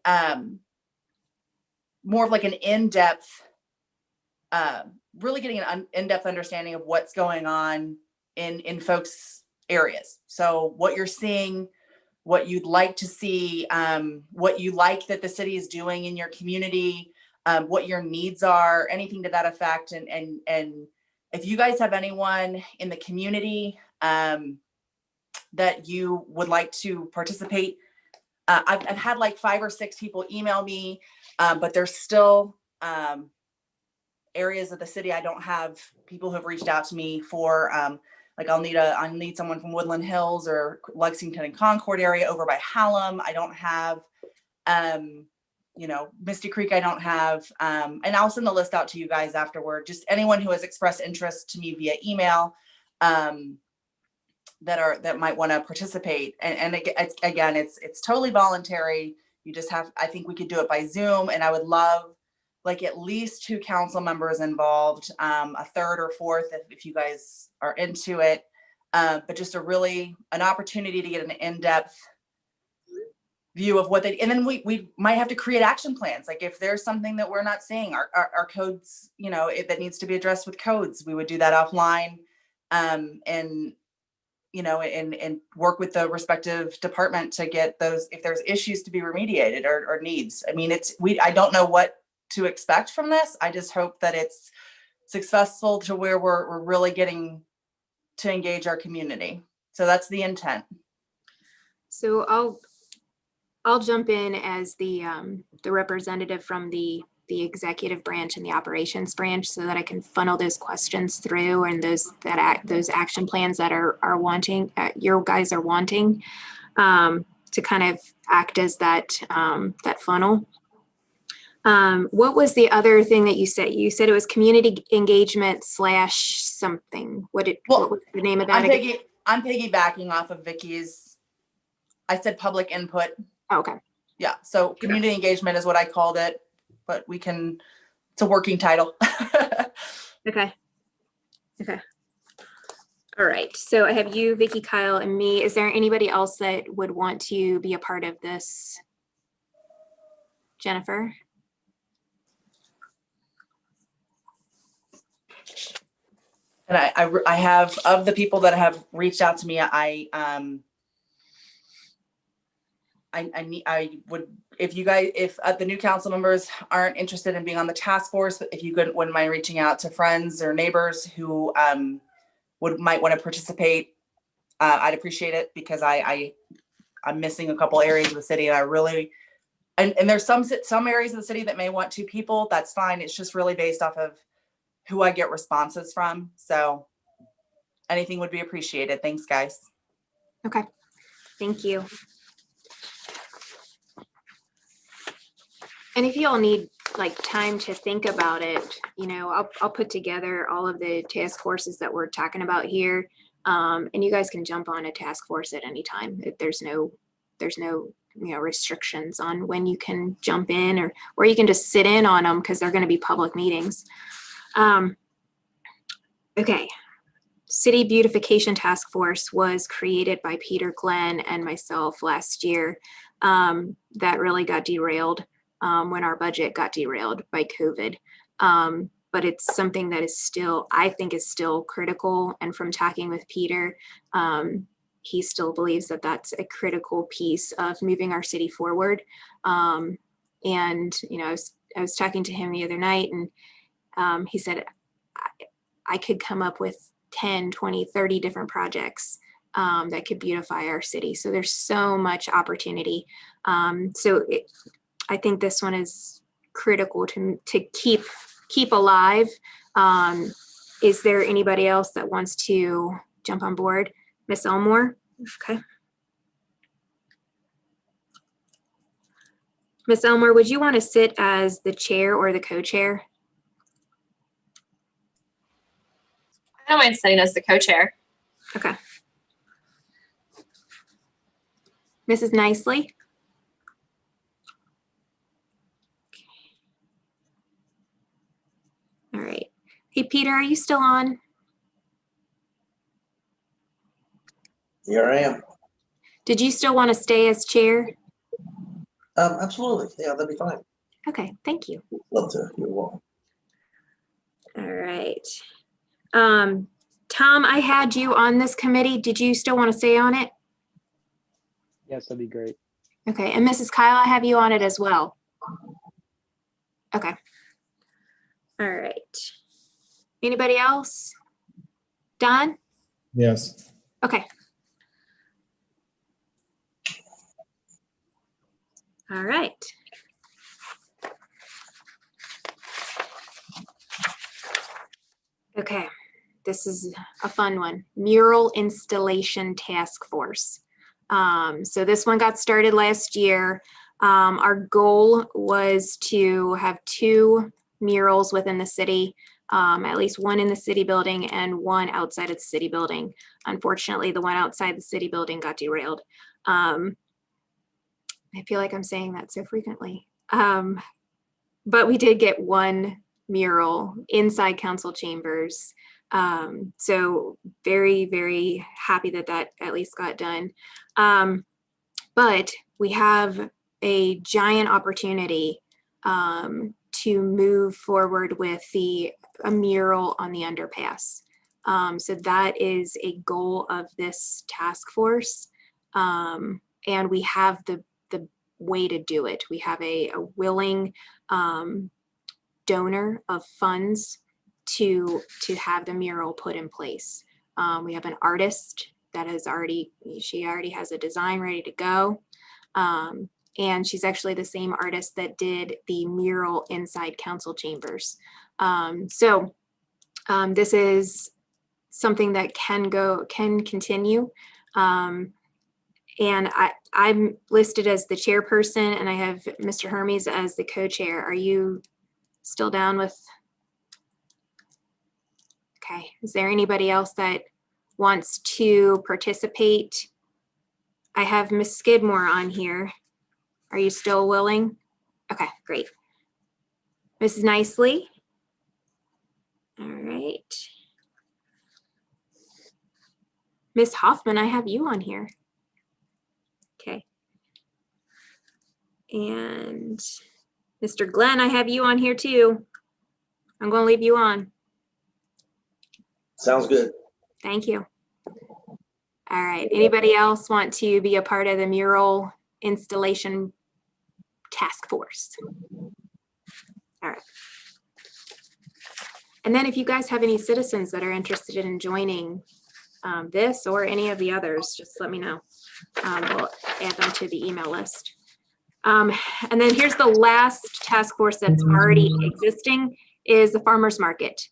more of like an in-depth, really getting an in-depth understanding of what's going on in folks' areas. So what you're seeing, what you'd like to see, what you like that the city is doing in your community, what your needs are, anything to that effect. And if you guys have anyone in the community that you would like to participate, I've had like 5 or 6 people email me, but there's still areas of the city I don't have people who have reached out to me for. Like I'll need someone from Woodland Hills or Lexington and Concord area over by Hallam. I don't have, Misty Creek. I don't have, and I'll send the list out to you guys afterward. Just anyone who has expressed interest to me via email that might want to participate. And again, it's totally voluntary. You just have, I think we could do it by Zoom, and I would love like at least 2 council members involved, a third or fourth if you guys are into it, but just an opportunity to get an in-depth view of what and then we might have to create action plans. Like if there's something that we're not seeing, our codes, that needs to be addressed with codes, we would do that offline, and work with the respective department to get those, if there's issues to be remediated or needs. I mean, I don't know what to expect from this. I just hope that it's successful to where we're really getting to engage our community. So that's the intent. So I'll jump in as the representative from the executive branch and the operations branch, so that I can funnel those questions through and those action plans that are wanting, your guys are wanting, to kind of act as that funnel. What was the other thing that you said? You said it was community engagement / something. What was the name of that? I'm piggybacking off of Vicki's. I said public input. Oh, okay. Yeah. So community engagement is what I called it, but it's a working title. Okay. All right. So I have you, Vicki, Kyle, and me. Is there anybody else that would want to be a part of this? Jennifer? And I have, of the people that have reached out to me, I would, if the new council members aren't interested in being on the task force, if you wouldn't mind reaching out to friends or neighbors who might want to participate, I'd appreciate it, because I'm missing a couple areas of the city, and I really, and there's some areas of the city that may want 2 people. That's fine. It's just really based off of who I get responses from. So anything would be appreciated. Thanks, guys. Okay. Thank you. And if you all need like time to think about it, you know, I'll put together all of the task forces that we're talking about here. And you guys can jump on a task force at any time. There's no, you know, restrictions on when you can jump in, or you can just sit in on them because they're going to be public meetings. Okay. City Beautification Task Force was created by Peter Glenn and myself last year. That really got derailed when our budget got derailed by COVID. But it's something that is still, I think is still critical. And from talking with Peter, he still believes that that's a critical piece of moving our city forward. And, you know, I was talking to him the other night, and he said, I could come up with 10, 20, 30 different projects that could beautify our city. So there's so much opportunity. I think this one is critical to keep alive. Is there anybody else that wants to jump on board? Miss Elmore? Okay. Miss Elmore, would you want to sit as the chair or the co-chair? I don't mind sitting as the co-chair. Okay. Mrs. Nicely? All right. Hey, Peter, are you still on? Here I am. Did you still want to stay as chair? Absolutely. Yeah, that'd be fine. Okay, thank you. Love to. You're welcome. All right. Tom, I had you on this committee. Did you still want to stay on it? Yes, that'd be great. Okay, and Mrs. Kyle, I have you on it as well. Okay. All right. Anybody else? Don? Yes. Okay. All right. Okay, this is a fun one. Mural Installation Task Force. So this one got started last year. Our goal was to have 2 murals within the city, at least one in the city building and one outside of the city building. Unfortunately, the one outside the city building got derailed. I feel like I'm saying that so frequently. But we did get 1 mural inside council chambers. So very, very happy that that at least got done. But we have a giant opportunity to move forward with a mural on the underpass. So that is a goal of this task force. And we have the way to do it. We have a willing donor of funds to have the mural put in place. We have an artist that she already has a design ready to go. And she's actually the same artist that did the mural inside council chambers. So this is something that can continue. And I'm listed as the chairperson, and I have Mr. Hermes as the co-chair. Are you still down with? Okay, is there anybody else that wants to participate? I have Miss Skidmore on here. Are you still willing? Okay, great. Mrs. Nicely? All right. Miss Hoffman, I have you on here. Okay. And Mr. Glenn, I have you on here too. I'm going to leave you on. Sounds good. Thank you. All right. Anybody else want to be a part of the mural installation task force? All right. And then if you guys have any citizens that are interested in joining this or any of the others, just let me know. We'll add them to the email list. And then here's the last task force that's already existing is the farmer's market.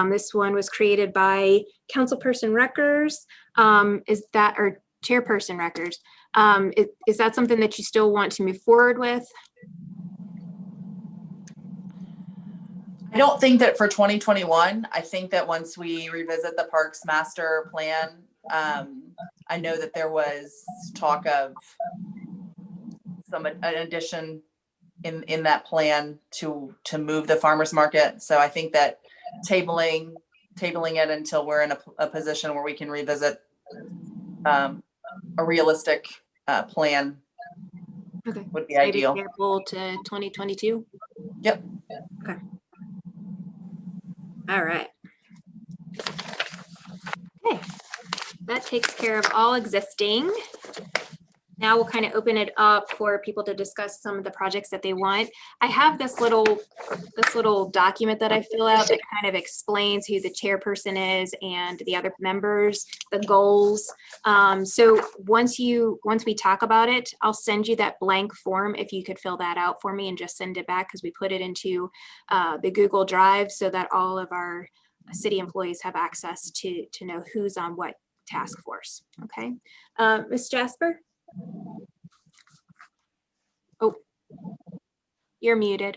This one was created by Councilperson Reckers. chairperson records. Is that something that you still want to move forward with? I don't think that for 2021, I think that once we revisit the Parks Master Plan, I know that there was talk of an addition in that plan to move the farmer's market. So I think that tabling it until we're in a position where we can revisit a realistic plan Okay. would be So maybe ideal. table to 2022? Yep. Okay. All right. Okay. That takes care of all existing. Now we'll kind of open it up for people to discuss some of the projects that they want. I have this little document that I fill out that kind of explains who the chairperson is and the other members, the goals. So once we talk about it, I'll send you that blank form if you could fill that out for me and just send it back, because we put it into the Google Drive so that all of our city employees have access to know who's on what task force. Okay. Ms. Jasper? Oh, you're muted.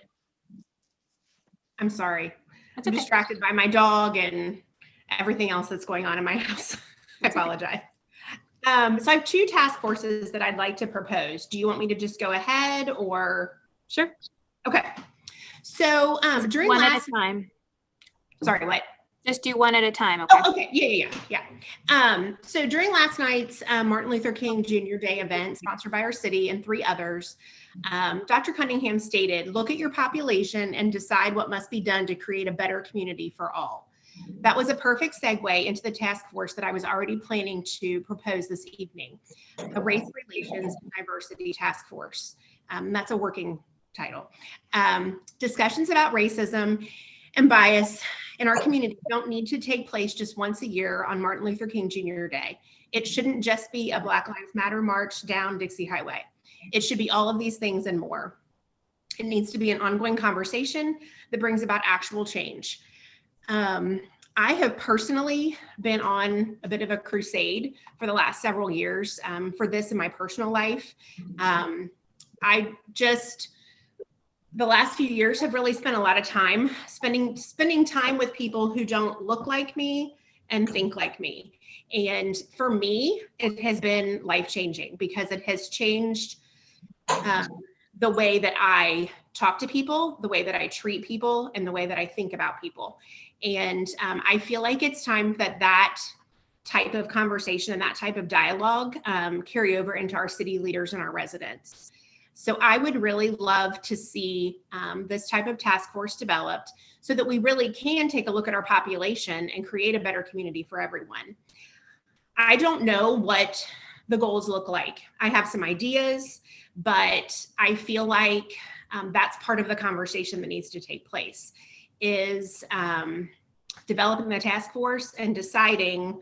I'm sorry. That's I'm okay. distracted by my dog and everything else that's going on in my house. I apologize. So I have 2 task forces that I'd like to propose. Do you want me to just go ahead or? Sure. Okay. So during one last at a time. Sorry, what? Just do one at a time. Okay. Oh, okay. Yeah. So during last night's Martin Luther King Jr. Day event, sponsored by our city and 3 others, Dr. Cunningham stated, "Look at your population and decide what must be done to create a better community for all." That was a perfect segue into the task force that I was already planning to propose this evening, the Race Relations and Diversity Task Force. That's a working title. Discussions about racism and bias in our community don't need to take place just once a year on Martin Luther King Jr. Day. It shouldn't just be a Black Lives Matter march down Dixie Highway. It should be all of these things and more. It needs to be an ongoing conversation that brings about actual change. I have personally been on a bit of a crusade for the last several years for this in my personal life. The last few years have really spent a lot of time spending time with people who don't look like me and think like me. And for me, it has been life-changing because it has changed the way that I talk to people, the way that I treat people, and the way that I think about people. And I feel like it's time that type of conversation and that type of dialogue carry over into our city leaders and our residents. So I would really love to see this type of task force developed so that we really can take a look at our population and create a better community for everyone. I don't know what the goals look like. I have some ideas, but I feel like that's part of the conversation that needs to take place, is developing the task force and deciding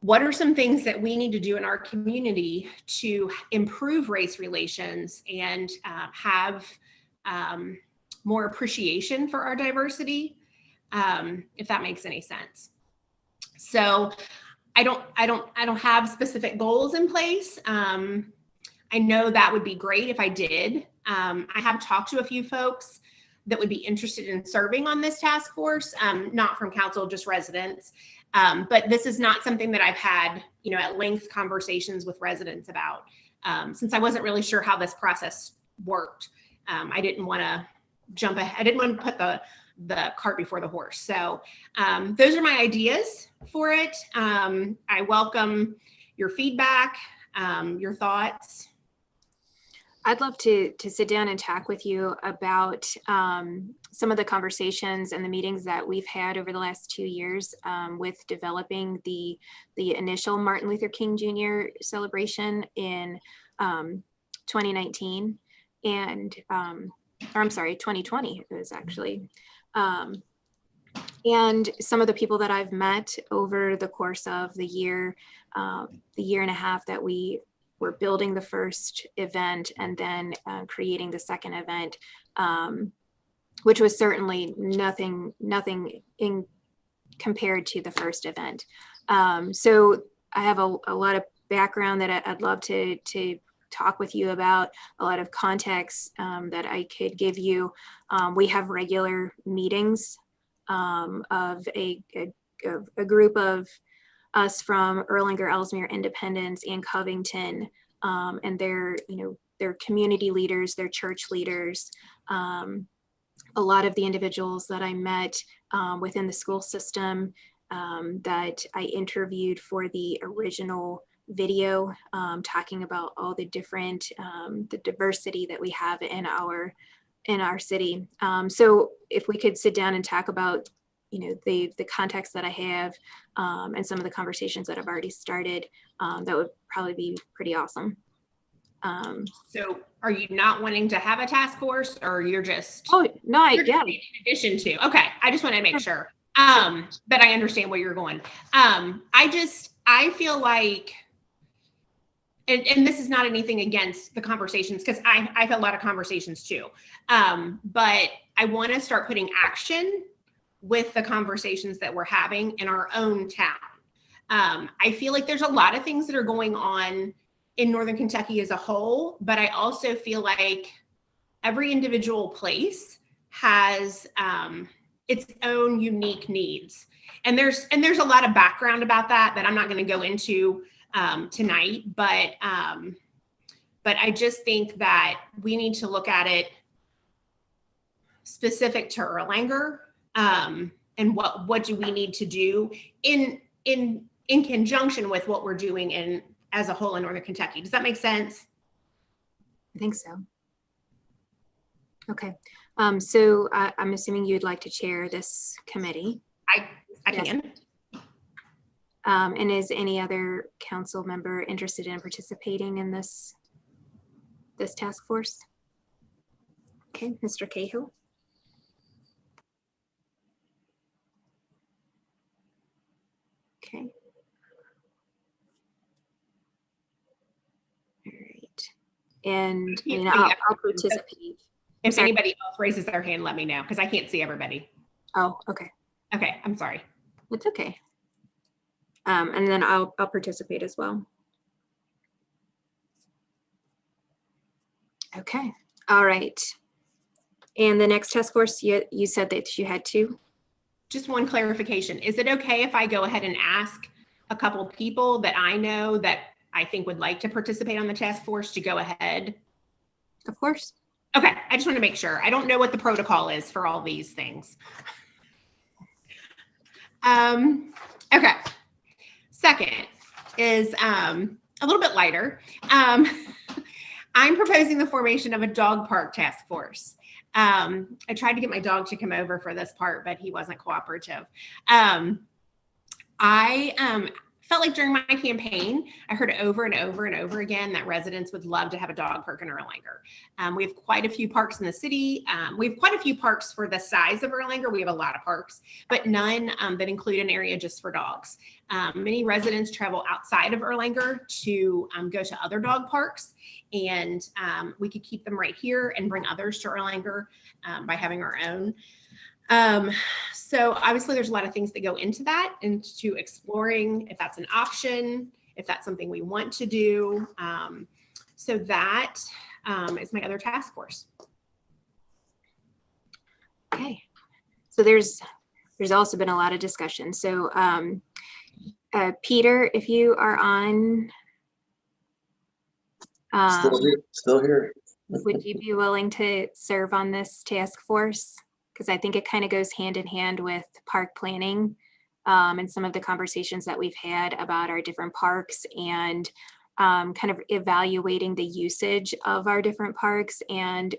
what are some things that we need to do in our community to improve race relations and have more appreciation for our diversity, if that makes any sense. So I don't have specific goals in place. I know that would be great if I did. I have talked to a few folks that would be interested in serving on this task force, not from council, just residents. But this is not something that I've had, at length conversations with residents about, since I wasn't really sure how this process worked. I didn't want to jump ahead. I didn't want to put the cart before the horse. So those are my ideas for it. I welcome your feedback, your thoughts. I'd love to sit down and talk with you about some of the conversations and the meetings that we've had over the last 2 years with developing the initial Martin Luther King Jr. celebration in 2019 and, or I'm sorry, 2020 it was actually. And some of the people that I've met over the course of the year and a half that we were building the first event and then creating the second event, which was certainly nothing in compared to the first event. So I have a lot of background that I'd love to talk with you about, a lot of context that I could give you. We have regular meetings of a group of us from Erlanger, Ellesmere, Independence, and Covington, and they're community leaders, they're church leaders. A lot of the individuals that I met within the school system that I interviewed for the original video, talking about all the different, the diversity that we have in our city. So if we could sit down and talk about, the context that I have and some of the conversations that I've already started, that would probably be pretty awesome. So are you not wanting to have a task force, or you're just? Oh, no, Yeah. In addition to, okay. I just want to make sure that I understand where you're going. I feel like, and this is not anything against the conversations, because I've had a lot of conversations too. But I want to start putting action with the conversations that we're having in our own town. I feel like there's a lot of things that are going on in Northern Kentucky as a whole, but I also feel like every individual place has its own unique needs. And there's a lot of background about that I'm not going to go into tonight, but I just think that we need to look at it specific to Erlanger, and what do we need to do in conjunction with what we're doing as a whole in Northern Kentucky. Does that make sense? I think so. Okay. So I'm assuming you'd like to chair this committee. I can. And is any other council member interested in participating in this task force? Okay, Mr. Cahill. Okay. All right. And I'll participate. If anybody else raises their hand, let me know, because I can't see everybody. Oh, okay. Okay, I'm sorry. It's okay. And then I'll participate as well. Okay. All right. And the next task force, you said that you had two? Just one clarification. Is it okay if I go ahead and ask a couple people that I know that I think would like to participate on the task force to go ahead? Of course. Okay, I just want to make sure. I don't know what the protocol is for all these things. Okay. Second is a little bit lighter. I'm proposing the formation of a dog park task force. I tried to get my dog to come over for this part, but he wasn't cooperative. I felt like during my campaign, I heard over and over and over again that residents would love to have a dog park in Erlanger. We have quite a few parks in the city. We have quite a few parks for the size of Erlanger. We have a lot of parks, but none that include an area just for dogs. Many residents travel outside of Erlanger to go to other dog parks, and we could keep them right here and bring others to Erlanger by having our own. So obviously there's a lot of things that go into that, into exploring if that's an option, if that's something we want to do. So that is my other task force. Okay. So there's also been a lot of discussion. So Peter, if you are on. Still here. Would you be willing to serve on this task force? Because I think it kind of goes hand in hand with park planning and some of the conversations that we've had about our different parks and kind of evaluating the usage of our different parks and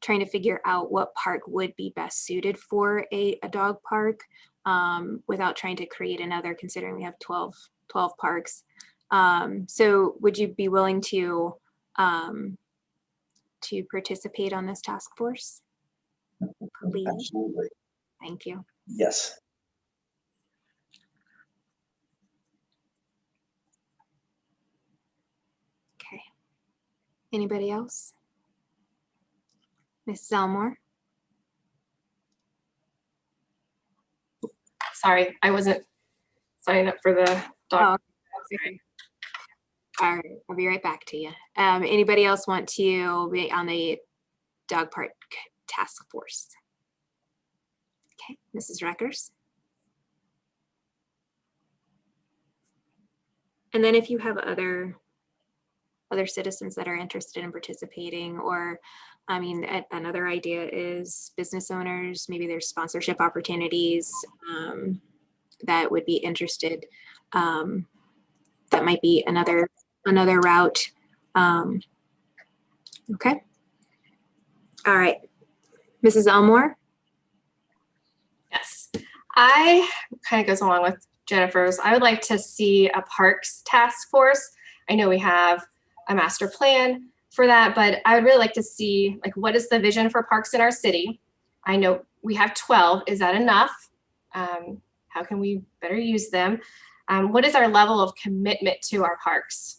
trying to figure out what park would be best suited for a dog park without trying to create another, considering we have 12 parks. So would you be willing to participate on this task force? Please. Absolutely. Thank you. Yes. Okay. Anybody else? Ms. Zelmore? Sorry, I wasn't signing up for the dog. Oh, okay. All right, I'll be right back to you. Anybody else want to be on the dog park task force? Okay, Mrs. Reckers. And then if you have other citizens that are interested in participating, or I mean, another idea is business owners, maybe there's sponsorship opportunities that would be interested. That might be another route. Okay. All right. Mrs. Elmore? Yes, I kind of goes along with Jennifer's. I would like to see a parks task force. I know we have a master plan for that, but I would really like to see, like, what is the vision for parks in our city? I know we have 12. Is that enough? How can we better use them? What is our level of commitment to our parks?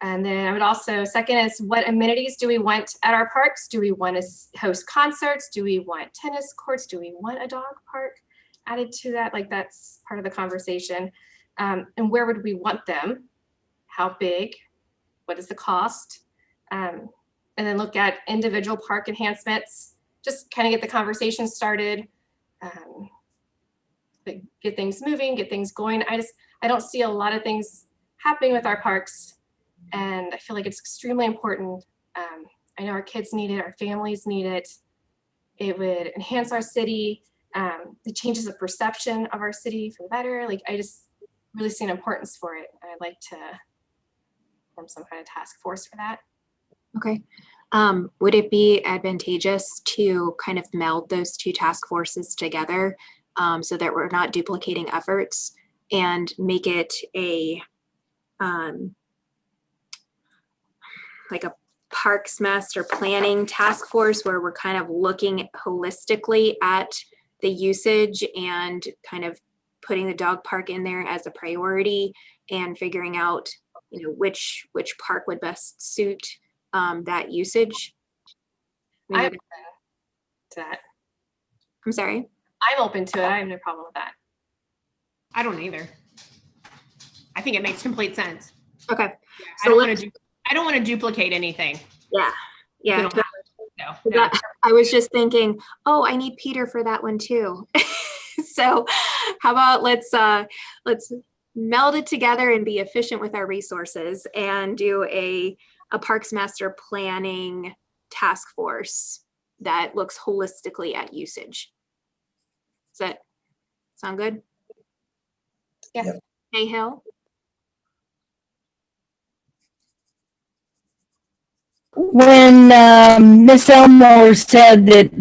And then I would also, second is, what amenities do we want at our parks? Do we want to host concerts? Do we want tennis courts? Do we want a dog park added to that? Like, that's part of the conversation. And where would we want them? How big? What is the cost? And then look at individual park enhancements, just kind of get the conversation started, get things moving, get things going. I don't see a lot of things happening with our parks, and I feel like it's extremely important. I know our kids need it, our families need it. It would enhance our city. It changes the perception of our city for the better. Like, I just really see an importance for it. And I'd like to form some kind of task force for that. Okay. Would it be advantageous to kind of meld those two task forces together so that we're not duplicating efforts, and make it a like a parks master planning task force where we're kind of looking holistically at the usage and kind of putting the dog park in there as a priority and figuring out, you know, which park would best suit that usage? I'm open to that. I'm sorry? I'm open to it. I have no problem with that. I don't either. I think it makes complete sense. Okay. Yeah, So I don't want to duplicate anything. Yeah. We Yeah. don't have to. No. I was just thinking, oh, I need Peter for that one too. So how about let's meld it together and be efficient with our resources and do a parks master planning task force that looks holistically at usage. Does that sound good? Yes. Yep. Hey, Hill? When Miss Elmore said that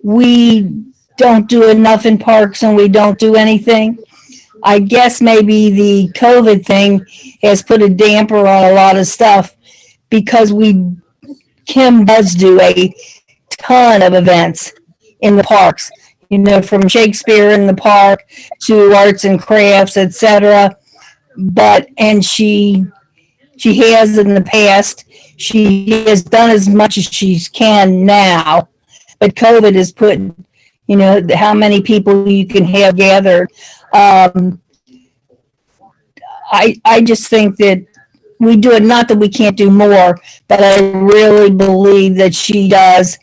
we don't do enough in parks and we don't do anything, I guess maybe the COVID thing has put a damper on a lot of stuff, because Kim does do a ton of events in the parks, you know, from Shakespeare in the park to arts and crafts, etc. And she has in the past. She has done as much as she can now, but COVID has put, you know, how many people you can have gathered. I just think that we do it, not that we can't do more, but I really believe that she does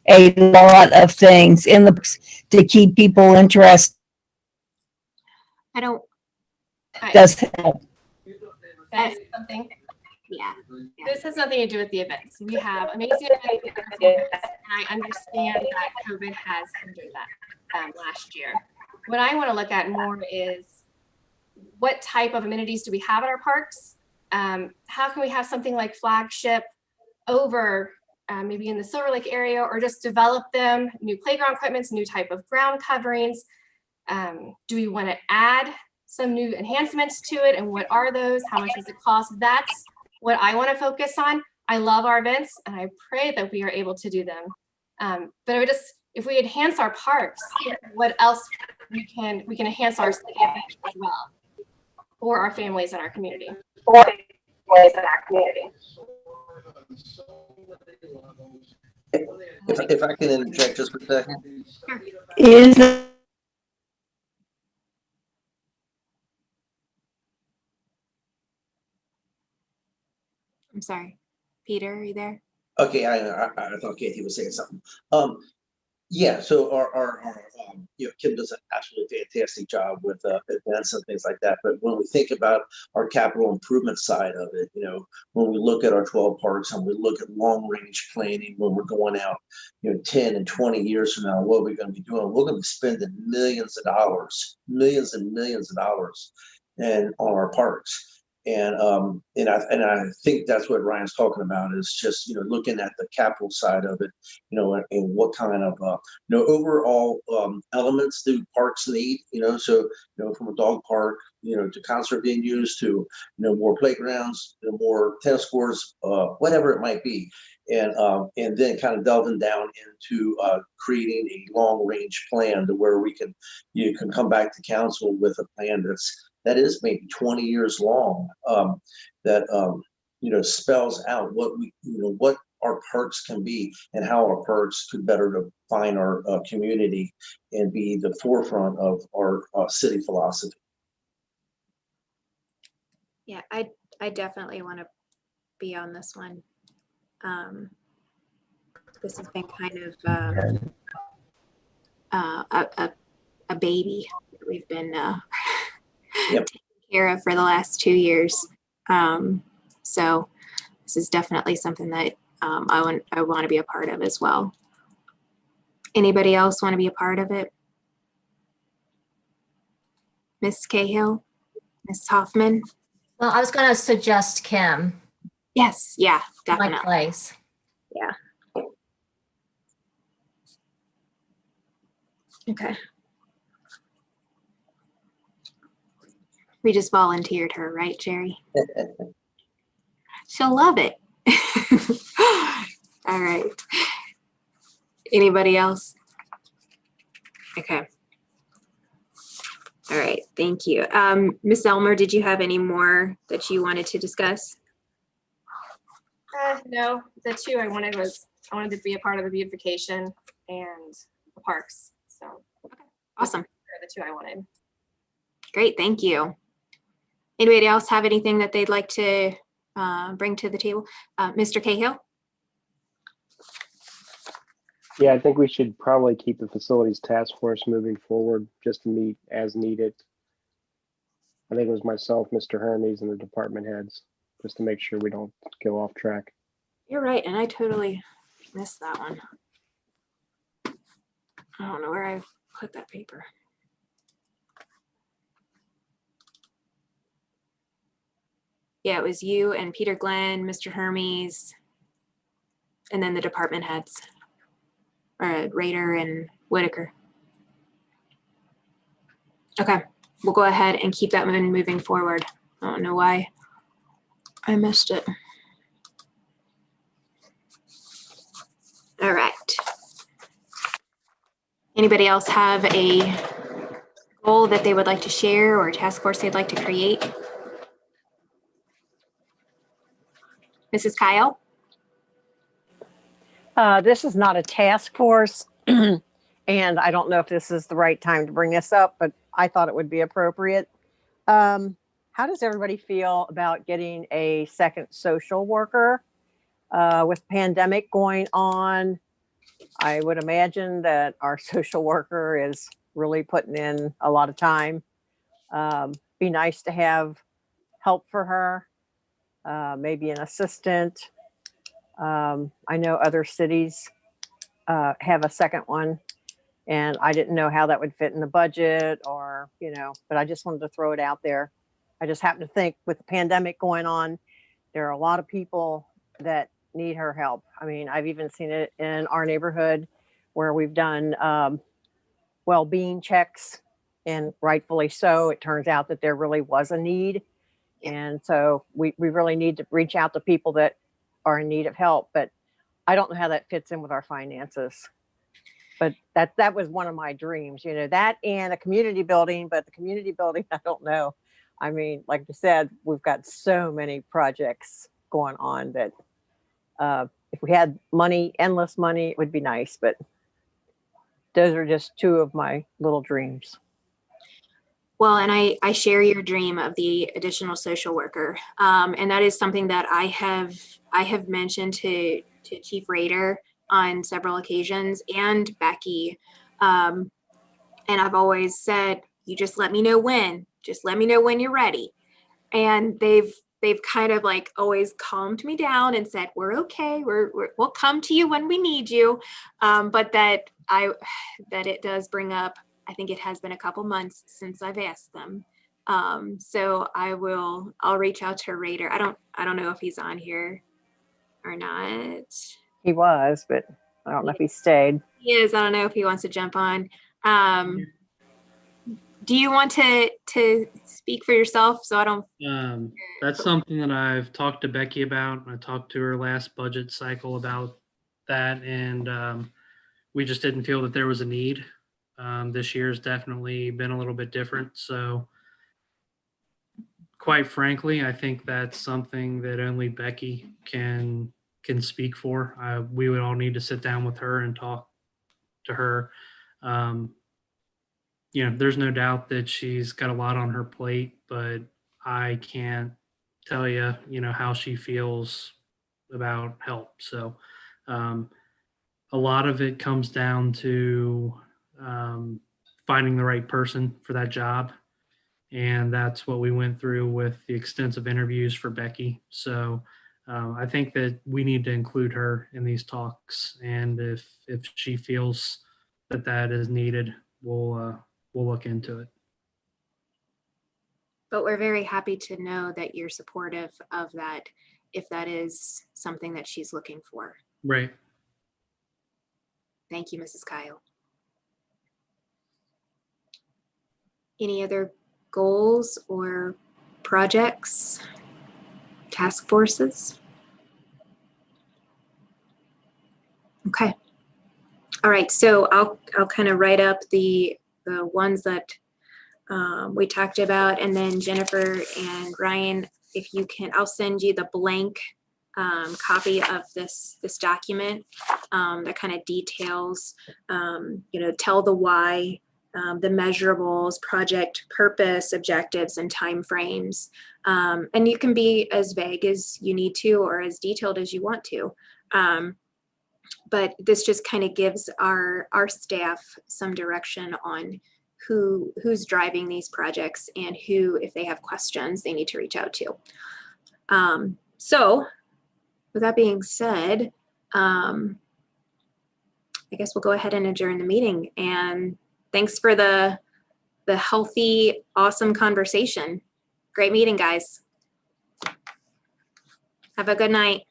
a lot of things to keep people interested. Does help. That's something. Yeah. This has nothing to do with the events. We have amazing events, and I understand that COVID has hindered that last year. What I want to look at more is what type of amenities do we have at our parks? How can we have something like flagship over maybe in the Silver Lake area, or just develop them, new playground equipments, new type of ground coverings? Do we want to add some new enhancements to it, and what are those? How much does it cost? That's what I want to focus on. I love our events, and I pray that we are able to do them. But I would just, if we enhance our parks, what else we can enhance our city as well for our families and our community. If I can interject just for a second. Is I'm sorry. Peter, are you there? Okay, I thought Kathy was saying something. Yeah, so Kim does an absolutely fantastic job with events and things like that. But when we think about our capital improvement side of it, when we look at our 12 parks and we look at long range planning, when we're going out, 10 and 20 years from now, what are we going to be doing? We're going to be spending millions of dollars, millions and millions of dollars, and on our parks. And I think that's what Ryan's talking about, is just looking at the capital side of it, and what kind of overall elements do parks need, so from a dog park, to concert venues, to more playgrounds, more tennis courts, whatever it might be, and then kind of delving down into creating a long range plan to where you can come back to council with a plan that is maybe 20 years long, that spells out what our parks can be and how our parks could better define our community and be the forefront of our city philosophy. Yeah, I definitely want to be on this one. This has been kind of a baby that we've been Yep. taking care of for the last 2 years. So this is definitely something that I want to be a part of as well. Anybody else want to be a part of it? Miss Cahill, Miss Hoffman? Well, I was going to suggest Kim. Yes, yeah, definitely. My place. Yeah. Okay. We just volunteered her, right, Jerry? She'll love it. All right. Anybody else? Okay. All right, thank you. Miss Elmer, did you have any more that you wanted to discuss? No, the two I wanted to be a part of the beautification and the parks. So Awesome. they're the two I wanted. Great, thank you. Anybody else have anything that they'd like to bring to the table? Mr. Cahill? Yeah, I think we should probably keep the facilities task force moving forward, just to meet as needed. I think it was myself, Mr. Hermes, and the department heads, just to make sure we don't go off track. You're right, and I totally missed that one. I don't know where I put that paper. Yeah, it was you and Peter Glenn, Mr. Hermes, and then the department heads, Rader and Whitaker. Okay, we'll go ahead and keep that moving forward. I don't know why I missed it. All right. Anybody else have a goal that they would like to share or a task force they'd like to create? Mrs. Kyle? This is not a task force, and I don't know if this is the right time to bring this up, but I thought it would be appropriate. How does everybody feel about getting a second social worker? With pandemic going on, I would imagine that our social worker is really putting in a lot of time. Be nice to have help for her, maybe an assistant. I know other cities have a second one, and I didn't know how that would fit in the budget, or, but I just wanted to throw it out there. I just happen to think with the pandemic going on, there are a lot of people that need her help. I mean, I've even seen it in our neighborhood where we've done well-being checks, and rightfully so. It turns out that there really was a need. And so we really need to reach out to people that are in need of help, but I don't know how that fits in with our finances. But that was one of my dreams, that and a community building, but the community building, I don't know. I mean, like you said, we've got so many projects going on that if we had money, endless money, it would be nice, but those are just two of my little dreams. Well, and I share your dream of the additional social worker. And that is something that I have mentioned to Chief Rader on several occasions, and Becky. And I've always said, you just let me know when. Just let me know when you're ready. And they've kind of like always calmed me down and said, we're okay. We'll come to you when we need you. But that it does bring up, I think it has been a couple months since I've asked them. So I'll reach out to Raider. I don't know if he's on here or not. He was, but I don't know if he stayed. He is. I don't know if he wants to jump on. Do you want to speak for yourself? So I don't. That's something that I've talked to Becky about. I talked to her last budget cycle about that, and we just didn't feel that there was a need. This year's definitely been a little bit different. So quite frankly, I think that's something that only Becky can speak for. We would all need to sit down with her and talk to her. There's no doubt that she's got a lot on her plate, but I can't tell you, how she feels about help. So a lot of it comes down to finding the right person for that job. And that's what we went through with the extensive interviews for Becky. So I think that we need to include her in these talks. And if she feels that is needed, we'll look into it. But we're very happy to know that you're supportive of that, if that is something that she's looking for. Right. Thank you, Mrs. Kyle. Any other goals or projects, task forces? Okay. All right, so I'll kind of write up the ones that we talked about, and then Jennifer and Ryan, if you can, I'll send you the blank copy of this document that kind of details, tell the why, the measurables, project purpose, objectives, and timeframes. And you can be as vague as you need to or as detailed as you want to. But this just kind of gives our staff some direction on who's driving these projects and who, if they have questions, they need to reach out to. So with that being said, I guess we'll go ahead and adjourn the meeting. And thanks for the healthy, awesome conversation. Great meeting, guys. Have a good night.